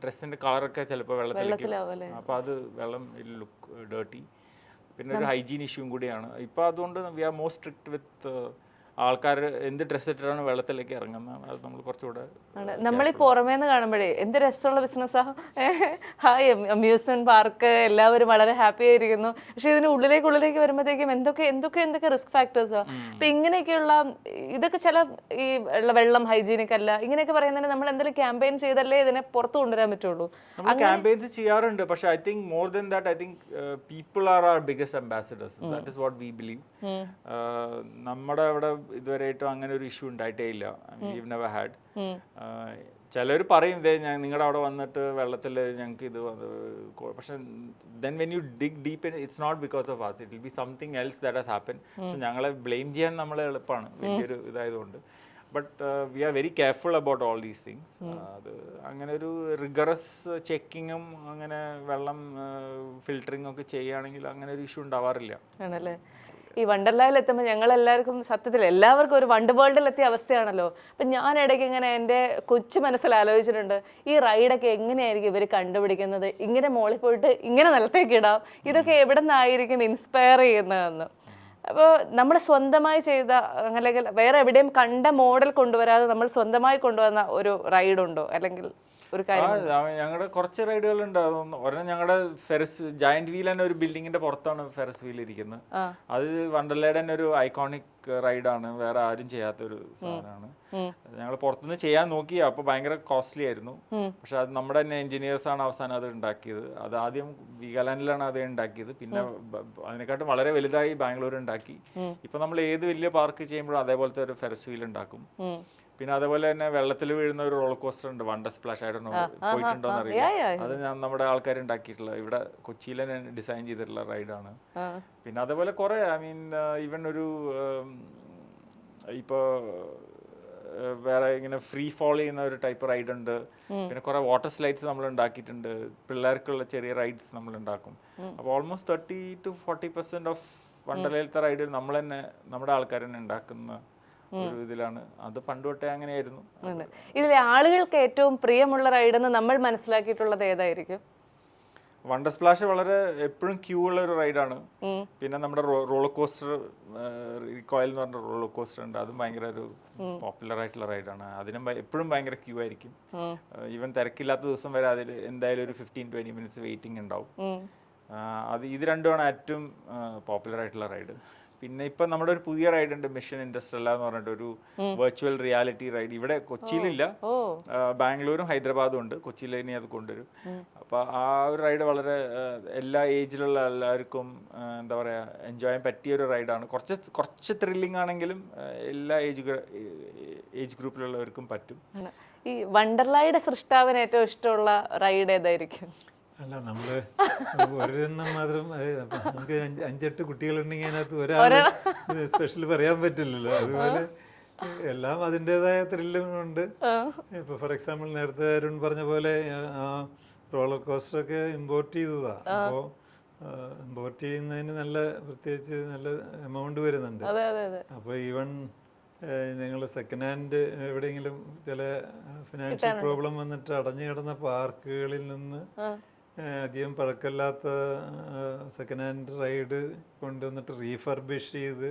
ഡ്രസ്സിന്റെ കളറൊക്കെ ചിലപ്പോൾ വെള്ളത്തിലേക്ക്, അപ്പോൾ അത് വെള്ളം ലുക്ക് ഡേർട്ടി. പിന്നെ ഒരു ഹൈജീൻ ഇഷ്യൂവും കൂടിയാണ് ഇപ്പോൾ. അതുകൊണ്ട് വി ആർ മോർ സ്ട്രിക്റ്റ് വിത്ത് ആൾക്കാർ എന്ത് ഡ്രസ്സ് ഇട്ടിട്ടാണ് വെള്ളത്തിലേക്ക് ഇറങ്ങുന്നത്, അത് നമ്മൾ കുറച്ചുകൂടെ നമ്മളീ പുറമേന്ന് കാണുമ്പോഴേ എന്ത് രസമുള്ള ബിസിനസ്സാ, ഹായ് അമ്യൂസ്മെന്റ് പാർക്ക്, എല്ലാവരും വളരെ ഹാപ്പി ആയിരിക്കുന്നു. പക്ഷെ ഇതിന് ഉള്ളിലേക്ക് വരുമ്പോഴത്തേക്കും എന്തൊക്കെ റിസ്ക് ഫാക്ടേഴ്സാ. അപ്പൊ ഇങ്ങനെയൊക്കെയുള്ള ഇതൊക്കെ ചില ഈ വെള്ളം ഹൈജീനിക് അല്ല ഇങ്ങനെയൊക്കെ പറയുന്നതിന് നമ്മൾ എന്തെങ്കിലും ക്യാമ്പയിൻ ചെയ്തല്ലേ ഇതിനെ പുറത്തു കൊണ്ടുവരാൻ പറ്റുള്ളൂ. നമ്മൾ ക്യാമ്പയിൻസ് ചെയ്യാറുണ്ട്. പക്ഷെ I think more than that I think people are are biggest ambassadors. That is what we believe. നമ്മുടെ അവിടെ ഇതുവരെയായിട്ടും അങ്ങനെ ഒരു ഇഷ്യൂ ഉണ്ടായിട്ടേ ഇല്ല. We never had. ചിലർ പറയും നിങ്ങളുടെ അവിടെ വന്നിട്ട് വെള്ളത്തിൽ ഞങ്ങൾക്ക് ഇത്, പക്ഷെ then when you dig deep it's not because of us, it will be something else that has happen. പക്ഷെ ഞങ്ങളെ ബ്ലെയിം ചെയ്യാൻ നമ്മൾ എളുപ്പമാണ് വലിയൊരു ഇതായതുകൊണ്ട്. But we are very careful about all these things. അത് അങ്ങനെ ഒരു റിഗറസ് ചെക്കിങ്ങും അങ്ങനെ വെള്ളം ഫിൽറ്ററിങ് ഒക്കെ ചെയ്യുകയാണെങ്കിൽ അങ്ങനെ ഒരു ഇഷ്യൂ ഉണ്ടാവാറില്ല. ആണല്ലേ. ഈ വണ്ടർലായിൽ എത്തുമ്പോൾ ഞങ്ങളെല്ലാവർക്കും സത്യത്തിൽ എല്ലാവർക്കും ഒരു വണ്ടർ വേൾഡിൽ എത്തിയ അവസ്ഥയാണല്ലോ. അപ്പം ഞാൻ ഇടയ്ക്ക് ഇങ്ങനെ എൻ്റെ കൊച്ചു മനസ്സിൽ ആലോചിച്ചിട്ടുണ്ട്, ഈ റൈഡൊക്കെ എങ്ങനെയായിരിക്കും ഇവർ കണ്ടുപിടിക്കുന്നത്, ഇങ്ങനെ മോളിൽ പോയിട്ട് ഇങ്ങനെ നിലത്തേക്ക് ഇടാം, ഇതൊക്കെ എവിടെ നിന്നായിരിക്കും ഇൻസ്പയർ ചെയ്യുന്നതെന്ന്. അപ്പോൾ നമ്മൾ സ്വന്തമായി ചെയ്ത അല്ലെങ്കിൽ വേറെ എവിടെയും കണ്ട മോഡൽ കൊണ്ടുവരാതെ നമ്മൾ സ്വന്തമായി കൊണ്ടുവന്ന ഒരു റൈഡുണ്ടോ അല്ലെങ്കിൽ ഒരു കാര്യം? ഞങ്ങളുടെ കുറച്ച് റൈഡുകളുണ്ട്. ഒരെണ്ണം ഞങ്ങളുടെ ഫെറസ് ജയന്റ് വീൽ തന്നെ ഒരു ബിൽഡിങ്ങിന്റെ പുറത്താണ് ഫെറസ് വീൽ ഇരിക്കുന്നത്. അത് വണ്ടർലയുടെ തന്നെ ഒരു ഐക്കോണിക് റൈഡാണ്, വേറെ ആരും ചെയ്യാത്ത ഒരു സാധനമാണ്. ഞങ്ങൾ പുറത്തുനിന്ന് ചെയ്യാൻ നോക്കി, അപ്പൊ ഭയങ്കര കോസ്റ്റ്ലി ആയിരുന്നു. പക്ഷെ അത് നമ്മുടെ തന്നെ എഞ്ചിനീയേഴ്സ് ആണ് അവസാനം അത് ഉണ്ടാക്കിയത്. അത് ആദ്യം വീഗാലാൻഡിലാണ് അത് ഉണ്ടാക്കിയത്, പിന്നെ അതിനെക്കാട്ടും വളരെ വലുതായി ബാംഗ്ലൂർ ഉണ്ടാക്കി. ഇപ്പൊ നമ്മൾ ഏത് വലിയ പാർക്ക് ചെയ്യുമ്പോഴും അതേപോലത്തെ ഒരു ഫെറസ് വീൽ ഉണ്ടാക്കും. പിന്നെ അതേപോലെ തന്നെ വെള്ളത്തിൽ വീഴുന്ന ഒരു റോളർ കോസ്റ്റർ ഉണ്ട്, വണ്ടർ സ്പ്ലാഷ് ആയിട്ട് പോയിട്ടുണ്ടോന്ന് അറിയാം. അത് നമ്മുടെ ആൾക്കാർ ഉണ്ടാക്കിയിട്ടുള്ള, ഇവിടെ കൊച്ചിയിൽ തന്നെ ഡിസൈൻ ചെയ്തിട്ടുള്ള റൈഡാണ്. പിന്നെ അതേപോലെ കുറെ ഈവൻ ഒരു ഇപ്പോ വേറെ ഇങ്ങനെ ഫ്രീ ഫോൾ ചെയ്യുന്ന ഒരു ടൈപ്പ് റൈഡ് ഉണ്ട്. പിന്നെ കുറെ വാട്ടർ സ്ലൈഡ്സ് നമ്മൾ ഉണ്ടാക്കിയിട്ടുണ്ട്. പിള്ളേർക്കുള്ള ചെറിയ റൈഡ്സ് നമ്മൾ ഉണ്ടാക്കും. അപ്പോൾ ഓൾമോസ്റ്റ് 30-40% ഓഫ് വണ്ടർലയിലത്തെ റൈഡ് നമ്മൾ തന്നെ നമ്മുടെ ആൾക്കാർ തന്നെ ഉണ്ടാക്കുന്ന ഒരു ഇതിലാണ്. അത് പണ്ട് തൊട്ടേ അങ്ങനെയായിരുന്നു. ഇതിലെ ആളുകൾക്ക് ഏറ്റവും പ്രിയമുള്ള റൈഡെന്ന് നമ്മൾ മനസ്സിലാക്കിയിട്ടുള്ളത് ഏതായിരിക്കും? വണ്ടർ സ്പ്ലാഷ് വളരെ എപ്പോഴും ക്യൂ ഉള്ള ഒരു റൈഡാണ്. പിന്നെ നമ്മുടെ റോളർ കോസ്റ്റർ, റിക്കോയിൽ എന്ന് പറഞ്ഞ റോളർ കോസ്റ്റർ ഉണ്ട്, അതും ഭയങ്കര ഒരു പോപ്പുലർ ആയിട്ടുള്ള റൈഡാണ്. അതിനും എപ്പോഴും ഭയങ്കര ക്യൂ ആയിരിക്കും. ഈവൻ തിരക്കില്ലാത്ത ദിവസം വരെ അതിൽ എന്തായാലും ഒരു 15-20 മിനിറ്റ്സ് വെയിറ്റിംഗ് ഉണ്ടാവും. ഇത് രണ്ടുമാണ് ഏറ്റവും പോപ്പുലർ ആയിട്ടുള്ള റൈഡ്. പിന്നെ ഇപ്പം നമ്മുടെ ഒരു പുതിയ റൈഡ് ഉണ്ട്, മിഷൻ ഇൻഡസ്ട്രിയൽ എന്ന് പറഞ്ഞിട്ട് ഒരു വെർച്വൽ റിയാലിറ്റി റൈഡ്. ഇവിടെ കൊച്ചിയിലില്ല, ബാംഗ്ലൂരും ഹൈദരാബാദും ഉണ്ട്. കൊച്ചിയിൽ ഇനി അത് കൊണ്ടുവരും. അപ്പോൾ ആ ഒരു റൈഡ് വളരെ എല്ലാ ഏജിലുള്ള എല്ലാവർക്കും എന്താ പറയുക എൻജോയ് ചെയ്യാൻ പറ്റിയ ഒരു റൈഡാണ്. കുറച്ച് ത്രില്ലിംഗ് ആണെങ്കിലും എല്ലാ ഏജ് ഗ്രൂപ്പിലുള്ളവർക്കും പറ്റും. ഈ വണ്ടർലായുടെ സൃഷ്ടാവിന് ഏറ്റവും ഇഷ്ടമുള്ള റൈഡ് ഏതായിരിക്കും? അല്ല, നമ്മള് ഒരെണ്ണം മാത്രം, നമുക്ക് 5-8 കുട്ടികളുണ്ടെങ്കിൽ അതിനകത്ത് ഒരാൾ സ്പെഷ്യൽ പറയാൻ പറ്റില്ലല്ലോ. അതുപോലെ എല്ലാം അതിൻ്റെതായ ത്രില്ലുണ്ട്. ഇപ്പൊ ഫോർ എക്സാമ്പിൾ നേരത്തെ അരുൺ പറഞ്ഞ പോലെ റോളർ കോസ്റ്ററൊക്കെ ഇമ്പോർട്ട് ചെയ്തതാണ്. അപ്പോൾ ഇമ്പോർട്ട് ചെയ്യുന്നതിന് പ്രത്യേകിച്ച് നല്ല എമൗണ്ട് വരുന്നുണ്ട്. അപ്പോൾ ഈവൻ ഞങ്ങൾ സെക്കൻഡ് ഹാൻഡ് എവിടെയെങ്കിലും ചില ഫിനാൻഷ്യൽ പ്രോബ്ലം വന്നിട്ട് അടഞ്ഞു കിടന്ന പാർക്കുകളിൽ നിന്ന് അധികം പഴക്കമില്ലാത്ത സെക്കൻഡ് ഹാൻഡ് റൈഡ് കൊണ്ടുവന്നിട്ട് റീഫർബിഷ് ചെയ്ത്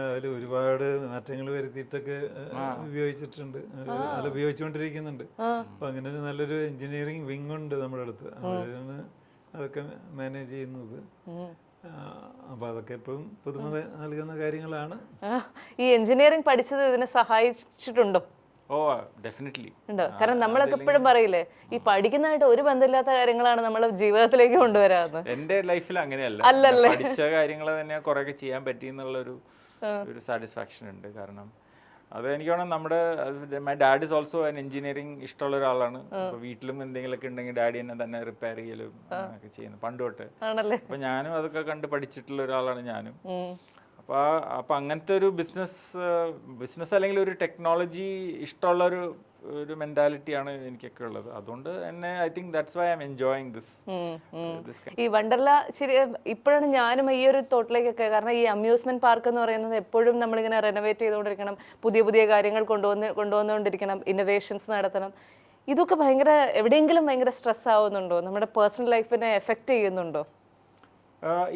അതിൽ ഒരുപാട് മാറ്റങ്ങൾ വരുത്തിയിട്ടൊക്കെ ഉപയോഗിച്ചിട്ടുണ്ട്, അത് ഉപയോഗിച്ചുകൊണ്ടിരിക്കുന്നുണ്ട്. അപ്പം അങ്ങനെ ഒരു നല്ലൊരു എഞ്ചിനീയറിംഗ് വിങ് ഉണ്ട് നമ്മുടെ അടുത്ത്, അവരാണ് അതൊക്കെ മാനേജ് ചെയ്യുന്നത്. അപ്പോൾ അതൊക്കെ എപ്പോഴും പുതുമ നൽകുന്ന കാര്യങ്ങളാണ്. ഈ എഞ്ചിനീയറിംഗ് പഠിച്ചത് ഇതിനെ സഹായിച്ചിട്ടുണ്ടോ? ഓ, ഡെഫിനറ്റ്ലി ഉണ്ടോ? കാരണം നമ്മളൊക്കെ എപ്പോഴും പറയില്ലേ, ഈ പഠിക്കുന്നതായിട്ട് ഒരു ബന്ധമില്ലാത്ത കാര്യങ്ങളാണ് നമ്മളെ ജീവിതത്തിലേക്ക് കൊണ്ടുവരാറ്. എന്റെ ലൈഫിൽ അങ്ങനെയല്ല, പഠിച്ച കാര്യങ്ങൾ തന്നെ കുറെയൊക്കെ ചെയ്യാൻ പറ്റി എന്നുള്ള ഒരു സാറ്റിസ്ഫാക്ഷൻ ഉണ്ട്. കാരണം അത് എനിക്ക് വേണം നമ്മുടെ my dad is also an engineering ഇഷ്ടമുള്ള ഒരാളാണ്. അപ്പൊ വീട്ടിലും എന്തെങ്കിലുമൊക്കെ ഉണ്ടെങ്കിൽ ഡാഡി തന്നെ റിപ്പയർ ചെയ്യലും ഒക്കെ ചെയ്യുന്നു പണ്ട് തൊട്ട്. അപ്പൊ ഞാനും അതൊക്കെ കണ്ട് പഠിച്ചിട്ടുള്ള ഒരാളാണ് ഞാനും. അപ്പൊ അങ്ങനത്തെ ഒരു ബിസിനസ് അല്ലെങ്കിൽ ഒരു ടെക്നോളജി ഇഷ്ടമുള്ള ഒരു മെന്റാലിറ്റിയാണ് എനിക്കൊക്കെ ഉള്ളത്. അതുകൊണ്ട് തന്നെ I think that's why I am enjoying this. ഈ വണ്ടർല ശരി, ഇപ്പോഴാണ് ഞാനും ഈ ഒരു തോട്ടിലേക്കൊക്കെ, കാരണം ഈ അമ്യൂസ്മെന്റ് പാർക്ക് എന്ന് പറയുന്നത് എപ്പോഴും നമ്മളിങ്ങനെ റെനോവേറ്റ് ചെയ്തുകൊണ്ടിരിക്കണം, പുതിയ പുതിയ കാര്യങ്ങൾ കൊണ്ടുവന്നുകൊണ്ടിരിക്കണം, ഇന്നോവേഷൻസ് നടത്തണം. ഇതൊക്കെ എവിടെയെങ്കിലും ഭയങ്കര സ്ട്രെസ് ആവുന്നുണ്ടോ? നമ്മുടെ പേഴ്സണൽ ലൈഫിനെ എഫക്റ്റ് ചെയ്യുന്നുണ്ടോ?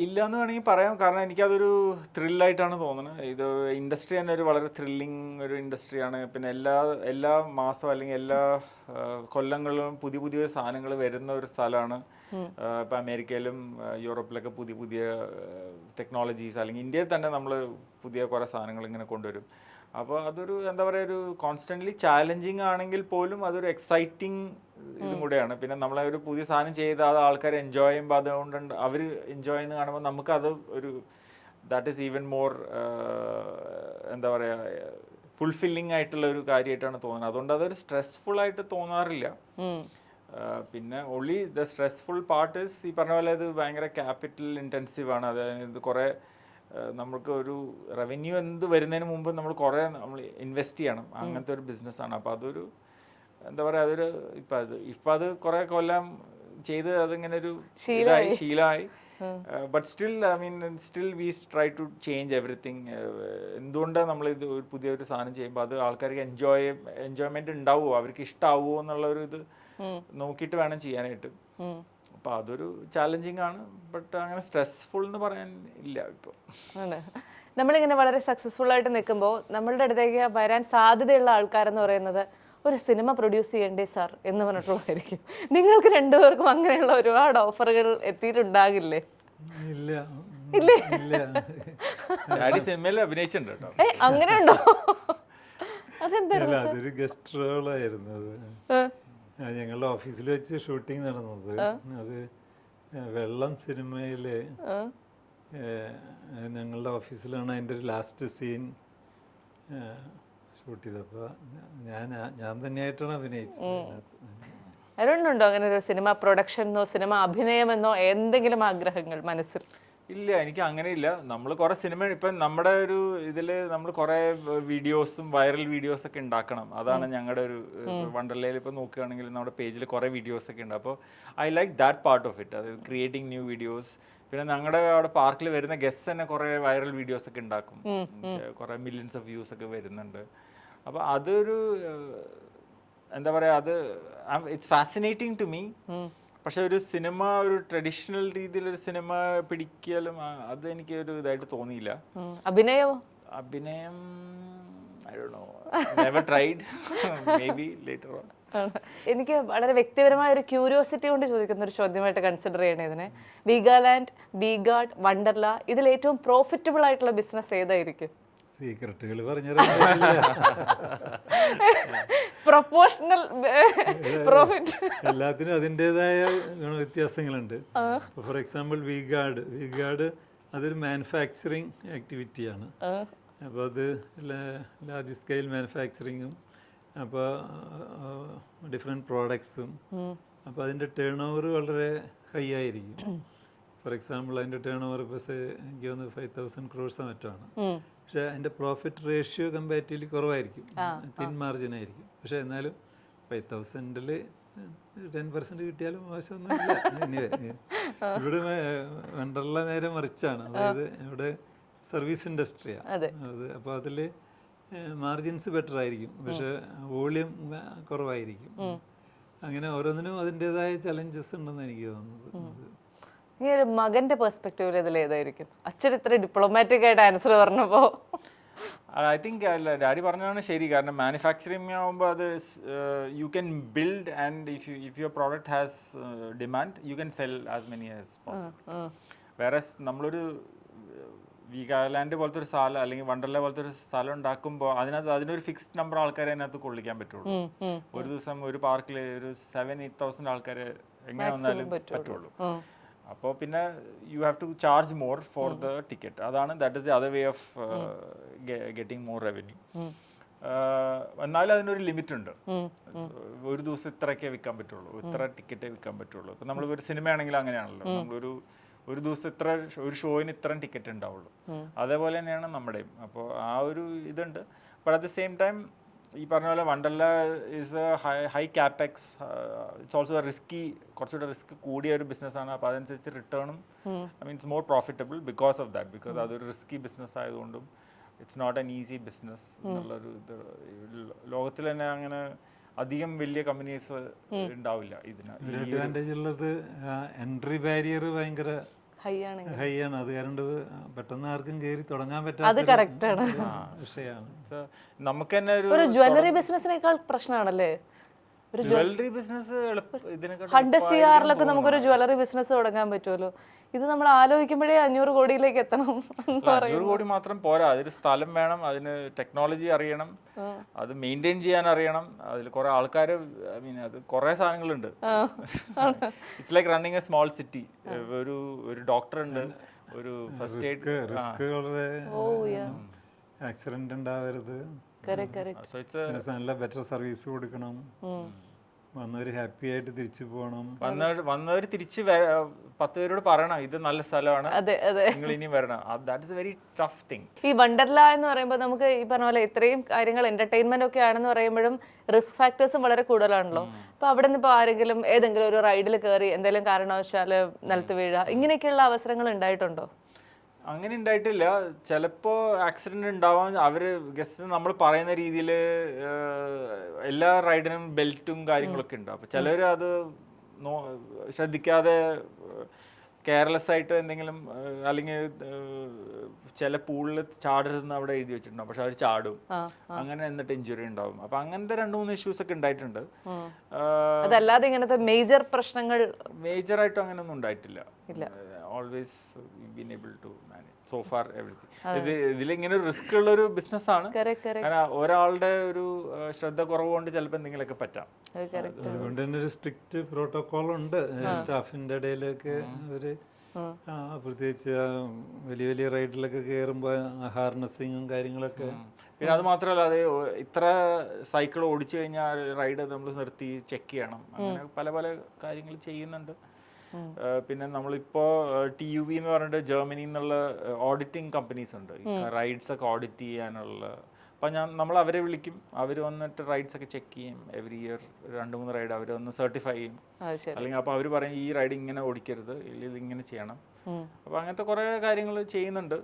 ഇല്ല എന്ന് വേണമെങ്കിൽ പറയാം. കാരണം എനിക്കതൊരു ത്രില്ലായിട്ടാണ് തോന്നുന്നത്. ഇത് ഇൻഡസ്ട്രി തന്നെ ഒരു വളരെ ത്രില്ലിങ് ഒരു ഇൻഡസ്ട്രിയാണ്. പിന്നെ എല്ലാ മാസവും അല്ലെങ്കിൽ എല്ലാ കൊല്ലങ്ങളിലും പുതിയ പുതിയ സാധനങ്ങൾ വരുന്ന ഒരു സ്ഥലമാണ്. ഇപ്പം അമേരിക്കയിലും യൂറോപ്പിലൊക്കെ പുതിയ പുതിയ ടെക്നോളജീസ്, അല്ലെങ്കിൽ ഇന്ത്യയിൽ തന്നെ നമ്മൾ പുതിയ കുറേ സാധനങ്ങൾ ഇങ്ങനെ കൊണ്ടുവരും. അപ്പോൾ അതൊരു എന്താ പറയുക, ഒരു കോൺസ്റ്റൻ്റ്ലി ചാലഞ്ചിങ് ആണെങ്കിൽ പോലും അതൊരു എക്സൈറ്റിംഗ് ഇതും കൂടെയാണ്. പിന്നെ നമ്മളെ ഒരു പുതിയ സാധനം ചെയ്ത് അത് ആൾക്കാർ എൻജോയ് ചെയ്യുമ്പോൾ അതുകൊണ്ട് അവർ എൻജോയ് ചെയ്യുന്ന കാണുമ്പോൾ നമുക്കത് ഒരു ദാറ്റ് ഈസ് ഈവൻ മോർ എന്താ പറയുക ഫുൾഫില്ലിംഗ് ആയിട്ടുള്ള ഒരു കാര്യമായിട്ടാണ് തോന്നുന്നത്. അതുകൊണ്ട് അതൊരു സ്ട്രെസ്ഫുൾ ആയിട്ട് തോന്നാറില്ല. പിന്നെ only the stressful part is ഈ പറഞ്ഞ പോലെ ഇത് ഭയങ്കര ക്യാപിറ്റൽ ഇൻറ്റൻസീവ് ആണ്. അതായത് കുറേ നമുക്ക് ഒരു റവന്യൂ എന്ത് വരുന്നതിന് മുമ്പ് നമ്മൾ ഇൻവെസ്റ്റ് ചെയ്യണം. അങ്ങനത്തെ ഒരു ബിസിനസ്സാണ്. അപ്പോൾ അതൊരു എന്താ പറയുക, അതൊരു ഇപ്പം അത് കുറേ കൊല്ലം ചെയ്ത് അതിങ്ങനെ ഒരു ശീലമായി. But still I mean still we try to change everything. എന്തുകൊണ്ടാണ് നമ്മളിത് ഒരു പുതിയൊരു സാധനം ചെയ്യുമ്പോൾ അത് ആൾക്കാർക്ക് എൻജോയ്മെൻറ്റ് ഉണ്ടാവുമോ, അവർക്ക് ഇഷ്ടമാവുമോ എന്നുള്ളൊരു ഇത് നോക്കിയിട്ട് വേണം ചെയ്യാനായിട്ട്. അപ്പോൾ അതൊരു ചാലഞ്ചിങ് ആണ്. ബട്ട് അങ്ങനെ സ്ട്രെസ്ഫുൾ എന്ന് പറയാൻ ഇല്ല ഇപ്പോൾ. നമ്മളിങ്ങനെ വളരെ സക്സസ്ഫുൾ ആയിട്ട് നിൽക്കുമ്പോൾ നമ്മളുടെ അടുത്തേക്ക് വരാൻ സാധ്യതയുള്ള ആൾക്കാരെന്ന് പറയുന്നത് ഒരു സിനിമ പ്രൊഡ്യൂസ് ചെയ്യണ്ടേ സാർ എന്ന് പറഞ്ഞിട്ടുള്ളതായിരിക്കും. നിങ്ങൾക്ക് രണ്ടുപേർക്കും അങ്ങനെയുള്ള ഒരുപാട് ഓഫറുകൾ എത്തിയിട്ടുണ്ടാകില്ലേ? ഇല്ല ഇല്ലേ? ഡാഡി സിനിമയിൽ അഭിനയിച്ചിട്ടുണ്ട് കേട്ടോ. അങ്ങനെയുണ്ടോ? അതെന്താ? അതൊരു ഗസ്റ്റ് റോളായിരുന്നു അത്. ഞങ്ങളുടെ ഓഫീസിൽ വെച്ച് ഷൂട്ടിംഗ് നടന്നത്. അത് വെള്ളം സിനിമയിലെ ഞങ്ങളുടെ ഓഫീസിലാണ് അതിൻ്റെ ഒരു ലാസ്റ്റ് സീൻ ഷൂട്ട് ചെയ്തത്. അപ്പോൾ ഞാൻ തന്നെയായിട്ടാണ് അഭിനയിച്ചത്. അരുണുണ്ടോ അങ്ങനെ ഒരു സിനിമ പ്രൊഡക്ഷനോ സിനിമ അഭിനയമെന്നോ എന്തെങ്കിലും ആഗ്രഹങ്ങൾ മനസ്സിൽ? ഇല്ല, എനിക്ക് അങ്ങനെയില്ല. നമ്മൾ കുറേ സിനിമ ഇപ്പം നമ്മുടെ ഒരു ഇതിൽ നമ്മൾ കുറേ വീഡിയോസും വൈറൽ വീഡിയോസൊക്കെ ഉണ്ടാക്കണം. അതാണ് ഞങ്ങളുടെ ഒരു വണ്ടർലയിൽ ഇപ്പോൾ നോക്കുകയാണെങ്കിൽ നമ്മുടെ പേജിൽ കുറേ വീഡിയോസൊക്കെ ഉണ്ട്. അപ്പോൾ I like that part of it, അത് ക്രിയേറ്റിംഗ് ന്യൂ വീഡിയോസ്. പിന്നെ ഞങ്ങളുടെ അവിടെ പാർക്കിൽ വരുന്ന ഗസ്റ്റ് തന്നെ കുറേ വൈറൽ വീഡിയോസൊക്കെ ഉണ്ടാക്കും. കുറേ മില്യൺസ് ഓഫ് വ്യൂസ് ഒക്കെ വരുന്നുണ്ട്. അപ്പോൾ അതൊരു എന്താ പറയുക, അത് ഇറ്റ്സ് ഫാസിനേറ്റിംഗ് ടു മീ. പക്ഷെ ഒരു സിനിമ ഒരു ട്രഡീഷണൽ രീതിയിലൊരു സിനിമ പിടിക്കലും അത് എനിക്ക് ഒരു ഇതായിട്ട് തോന്നിയില്ല. അഭിനയം I don't know, never tried, maybe later on. എനിക്ക് വളരെ വ്യക്തിപരമായ ഒരു ക്യൂരിയോസിറ്റി കൊണ്ട് ചോദിക്കുന്ന ഒരു ചോദ്യമായിട്ട് കൺസിഡർ ചെയ്യണേ ഇതിനെ. വീഗാലാൻഡ്, വീഗാർഡ്, വണ്ടർല, ഇതിൽ ഏറ്റവും പ്രോഫിറ്റബിൾ ആയിട്ടുള്ള ബിസിനസ് ഏതായിരിക്കും? സീക്രട്ടുകൾ പറഞ്ഞു പ്രൊപ്പോർഷണൽ പ്രോഫിറ്റ് എല്ലാത്തിനും അതിൻ്റെതായ വ്യത്യാസങ്ങളുണ്ട്. ഫോർ എക്സാമ്പിൾ വീഗാർഡ് അതൊരു മാനുഫാക്ചറിങ് ആക്ടിവിറ്റിയാണ്. അപ്പോൾ അത് ലാർജ് സ്കെയിൽ മാനുഫാക്ചറിങ്ങും അപ്പോൾ ഡിഫറെൻറ്റ് പ്രോഡക്ട്സും. അപ്പോൾ അതിൻ്റെ ടേൺ ഓവർ വളരെ ഹൈ ആയിരിക്കും. ഫോർ എക്സാമ്പിൾ അതിൻ്റെ ടേൺ ഓവർ ഇപ്പോൾ എനിക്ക് തോന്നുന്നത് 5,000 crores മറ്റാണ്. പക്ഷേ അതിൻ്റെ പ്രോഫിറ്റ് റേഷ്യോ കമ്പാരിറ്റീവ്ലി കുറവായിരിക്കും, തിൻ മാർജിൻ ആയിരിക്കും. പക്ഷേ എന്നാലും 5,000-ൽ 10% കിട്ടിയാലും മോശമൊന്നുമില്ല. ഇവിടെ വണ്ടർല നേരെ മറിച്ചാണ്. അതായത് ഇവിടെ സർവീസ് ഇൻഡസ്ട്രിയാണ് അത്. അപ്പോൾ അതിൽ മാർജിൻസ് ബെറ്റർ ആയിരിക്കും, പക്ഷേ വോളിയം കുറവായിരിക്കും. അങ്ങനെ ഓരോന്നിനും അതിൻ്റെതായ ചലഞ്ചസ് ഉണ്ടെന്ന് എനിക്ക് തോന്നുന്നത്. ഈ ഒരു മകന്റെ പെർസ്പെക്റ്റീവിൽ ഇതിൽ ഏതായിരിക്കും? അച്ഛൻ ഇത്ര ഡിപ്ലോമാറ്റിക് ആയിട്ട് ആൻസർ പറഞ്ഞപ്പോൾ ഐ തിങ്ക് ഡാഡി പറഞ്ഞതാണ് ശരി. കാരണം മാനുഫാക്ചറിങ് ആകുമ്പോൾ അത് you can build and if your product has demand you can sell as many as possible. വേറെ നമ്മളൊരു വീഗാലാൻഡ് പോലത്തെ ഒരു സ്ഥലം അല്ലെങ്കിൽ വണ്ടർല പോലത്തെ ഒരു സ്ഥലം ഉണ്ടാക്കുമ്പോൾ അതിനൊരു ഫിക്സ്ഡ് നമ്പർ ആൾക്കാരെ അതിനകത്ത് കൊള്ളിക്കാൻ പറ്റുള്ളൂ. ഒരു ദിവസം ഒരു പാർക്കിൽ ഒരു 7,000-8,000 ആൾക്കാരെ എങ്ങനെ വന്നാലും പറ്റുള്ളൂ. അപ്പോൾ പിന്നെ you have to charge more for the ticket. അതാണ് that is the other way of getting more revenue. എന്നാലും അതിനൊരു ലിമിറ്റ് ഉണ്ട്. ഒരു ദിവസം ഇത്രയൊക്കെ വിൽക്കാൻ പറ്റുള്ളൂ, ഇത്ര ടിക്കറ്റേ വിൽക്കാൻ പറ്റുള്ളൂ. ഇപ്പം നമ്മൾ ഒരു സിനിമയാണെങ്കിൽ അങ്ങനെയാണല്ലോ, നമ്മളൊരു ദിവസം ഒരു ഷോയിന് ഇത്ര ടിക്കറ്റ് ഉണ്ടാവുള്ളൂ. അതേപോലെ തന്നെയാണ് നമ്മുടെയും. അപ്പോൾ ആ ഒരു ഇതുണ്ട്. But at the same time ഈ പറഞ്ഞ പോലെ Wonderla is a high capex, it's also കുറച്ചുകൂടെ റിസ്ക് കൂടിയ ഒരു ബിസിനസ്സാണ്. അപ്പോൾ അതനുസരിച്ച് റിട്ടേണും it's more profitable because of that. Because അതൊരു റിസ്കി ബിസിനസ് ആയതുകൊണ്ടും it's not an easy business എന്നുള്ളൊരു ഇത് ലോകത്തിൽ തന്നെ അങ്ങനെ അധികം വലിയ കമ്പനീസ് ഉണ്ടാവില്ല ഇതിന്. ഒരു അഡ്വാൻറ്റേജ് ഉള്ളത് എൻട്രി ബാരിയർ ഭയങ്കര ഹൈ ആണ്. ഹൈ ആണ്. അത് കാരണം പെട്ടെന്ന് ആർക്കും കയറി തുടങ്ങാൻ അത് പറ്റാത്ത correct ആണ്. വിഷയമാണ്. നമുക്ക് തന്നെ ഒരു ജ്വല്ലറി ബിസിനസിനേക്കാൾ പ്രശ്നമാണല്ലേ ഒരു ജ്വല്ലറി ബിസിനസ് ഇതിനെക്കാട്ടും 100 CR നമുക്കൊരു ജ്വല്ലറി ബിസിനസ് തുടങ്ങാൻ പറ്റുമല്ലോ. ഇത് നമ്മൾ ആലോചിക്കുമ്പോഴേ 500 കോടിയിലേക്ക് എത്തണം എന്ന് പറയും. 500 കോടി മാത്രം പോരാ, അതിന് സ്ഥലം വേണം, അതിന് ടെക്നോളജി അറിയണം, അത് മെയിൻറ്റെയിൻ ചെയ്യാൻ അറിയണം, അതിൽ കുറെ ആൾക്കാർ, ഐ മീൻ അത് കുറെ സാധനങ്ങളുണ്ട്. It's like running A small city. ഒരു ഡോക്ടർ ഉണ്ട്, ഒരു ഫസ്റ്റ് എയ്ഡ്, റിസ്ക് വളരെ ആക്സിഡന്റ് ഉണ്ടാവരുത്, നല്ല ബെറ്റർ സർവീസ് കൊടുക്കണം, വന്നവർ ഹാപ്പി ആയിട്ട് തിരിച്ചു പോകണം, വന്നവർ തിരിച്ച് 10 പേരോട് പറയണം ഇത് നല്ല സ്ഥലമാണ്, നിങ്ങൾ ഇനി വരണം. That is A very tough thing. ഈ വണ്ടർല എന്ന് പറയുമ്പോൾ നമുക്ക് ഈ പറഞ്ഞ പോലെ ഇത്രയും കാര്യങ്ങൾ എന്റർടൈൻമെന്റ് ഒക്കെ ആണെന്ന് പറയുമ്പോഴും റിസ്ക് ഫാക്ടേഴ്സും വളരെ കൂടുതലാണല്ലോ. അപ്പൊ അവിടെ നിന്ന് ഇപ്പോൾ ആരെങ്കിലും ഏതെങ്കിലും ഒരു റൈഡിൽ കയറി എന്തെങ്കിലും കാരണവശാല് നിലത്ത് വീഴുക, ഇങ്ങനെയൊക്കെയുള്ള അവസരങ്ങൾ ഉണ്ടായിട്ടുണ്ടോ? അങ്ങനെ ഉണ്ടായിട്ടില്ല. ചിലപ്പോൾ ആക്സിഡന്റ് ഉണ്ടാവാൻ അവര് ഗസ്റ്റ് നമ്മൾ പറയുന്ന രീതിയിൽ എല്ലാ റൈഡിനും ബെൽറ്റും കാര്യങ്ങളൊക്കെ ഉണ്ടാവും. അപ്പോൾ ചിലർ അത് ശ്രദ്ധിക്കാതെ കെയർലെസ് ആയിട്ട് എന്തെങ്കിലും, അല്ലെങ്കിൽ ചില പൂളിൽ ചാടരുതെന്ന് അവിടെ എഴുതി വെച്ചിട്ടുണ്ടാവും, പക്ഷെ അവർ ചാടും, അങ്ങനെ എന്നിട്ട് ഇഞ്ചുറി ഉണ്ടാവും. അപ്പൊ അങ്ങനത്തെ 2-3 ഇഷ്യൂസ് ഒക്കെ ഉണ്ടായിട്ടുണ്ട്. അതല്ലാതെ ഇങ്ങനത്തെ മേജർ പ്രശ്നങ്ങൾ മേജറായിട്ടും അങ്ങനെയൊന്നും ഉണ്ടായിട്ടില്ല. Always been able to manage so far everything. ഇതിലിങ്ങനെ റിസ്ക് ഉള്ള ഒരു ബിസിനസ് ആണ്. കാരണം ഒരാളുടെ ഒരു ശ്രദ്ധ കുറവ് കൊണ്ട് ചിലപ്പോൾ എന്തെങ്കിലുമൊക്കെ പറ്റാം. അതുകൊണ്ട് തന്നെ ഒരു സ്ട്രിക്റ്റ് പ്രോട്ടോകോൾ ഉണ്ട് സ്റ്റാഫിന്റെ ഇടയിലൊക്കെ. അവര് പ്രത്യേകിച്ച് വലിയ വലിയ റൈഡിലൊക്കെ കയറുമ്പോൾ ഹാർനസിങ്ങും കാര്യങ്ങളൊക്കെ. പിന്നെ അത് മാത്രമല്ല, അത് ഇത്ര സൈക്കിൾ ഓടിച്ചു കഴിഞ്ഞാൽ റൈഡ് നമ്മൾ നിർത്തി ചെക്ക് ചെയ്യണം, അങ്ങനെ പല പല കാര്യങ്ങൾ ചെയ്യുന്നുണ്ട്. പിന്നെ നമ്മളിപ്പോ TUV എന്ന് പറഞ്ഞിട്ട് ജർമ്മനിയിൽ നിന്നുള്ള ഓഡിറ്റിംഗ് കമ്പനീസ് ഉണ്ട്, റൈഡ്സ് ഒക്കെ ഓഡിറ്റ് ചെയ്യാനുള്ള. അപ്പം നമ്മൾ അവരെ വിളിക്കും, അവർ വന്നിട്ട് റൈഡ്സ് ഒക്കെ ചെക്ക് ചെയ്യും. എവറി ഇയർ 2-3 റൈഡ് അവർ വന്ന് സർട്ടിഫൈ ചെയ്യും. അല്ലെങ്കിൽ അപ്പോൾ അവർ പറയും ഈ റൈഡ് ഇങ്ങനെ ഓടിക്കരുത്, ഇല്ലെങ്കിൽ ഇങ്ങനെ ചെയ്യണം. അപ്പോൾ അങ്ങനത്തെ കുറേ കാര്യങ്ങൾ ചെയ്യുന്നുണ്ട്.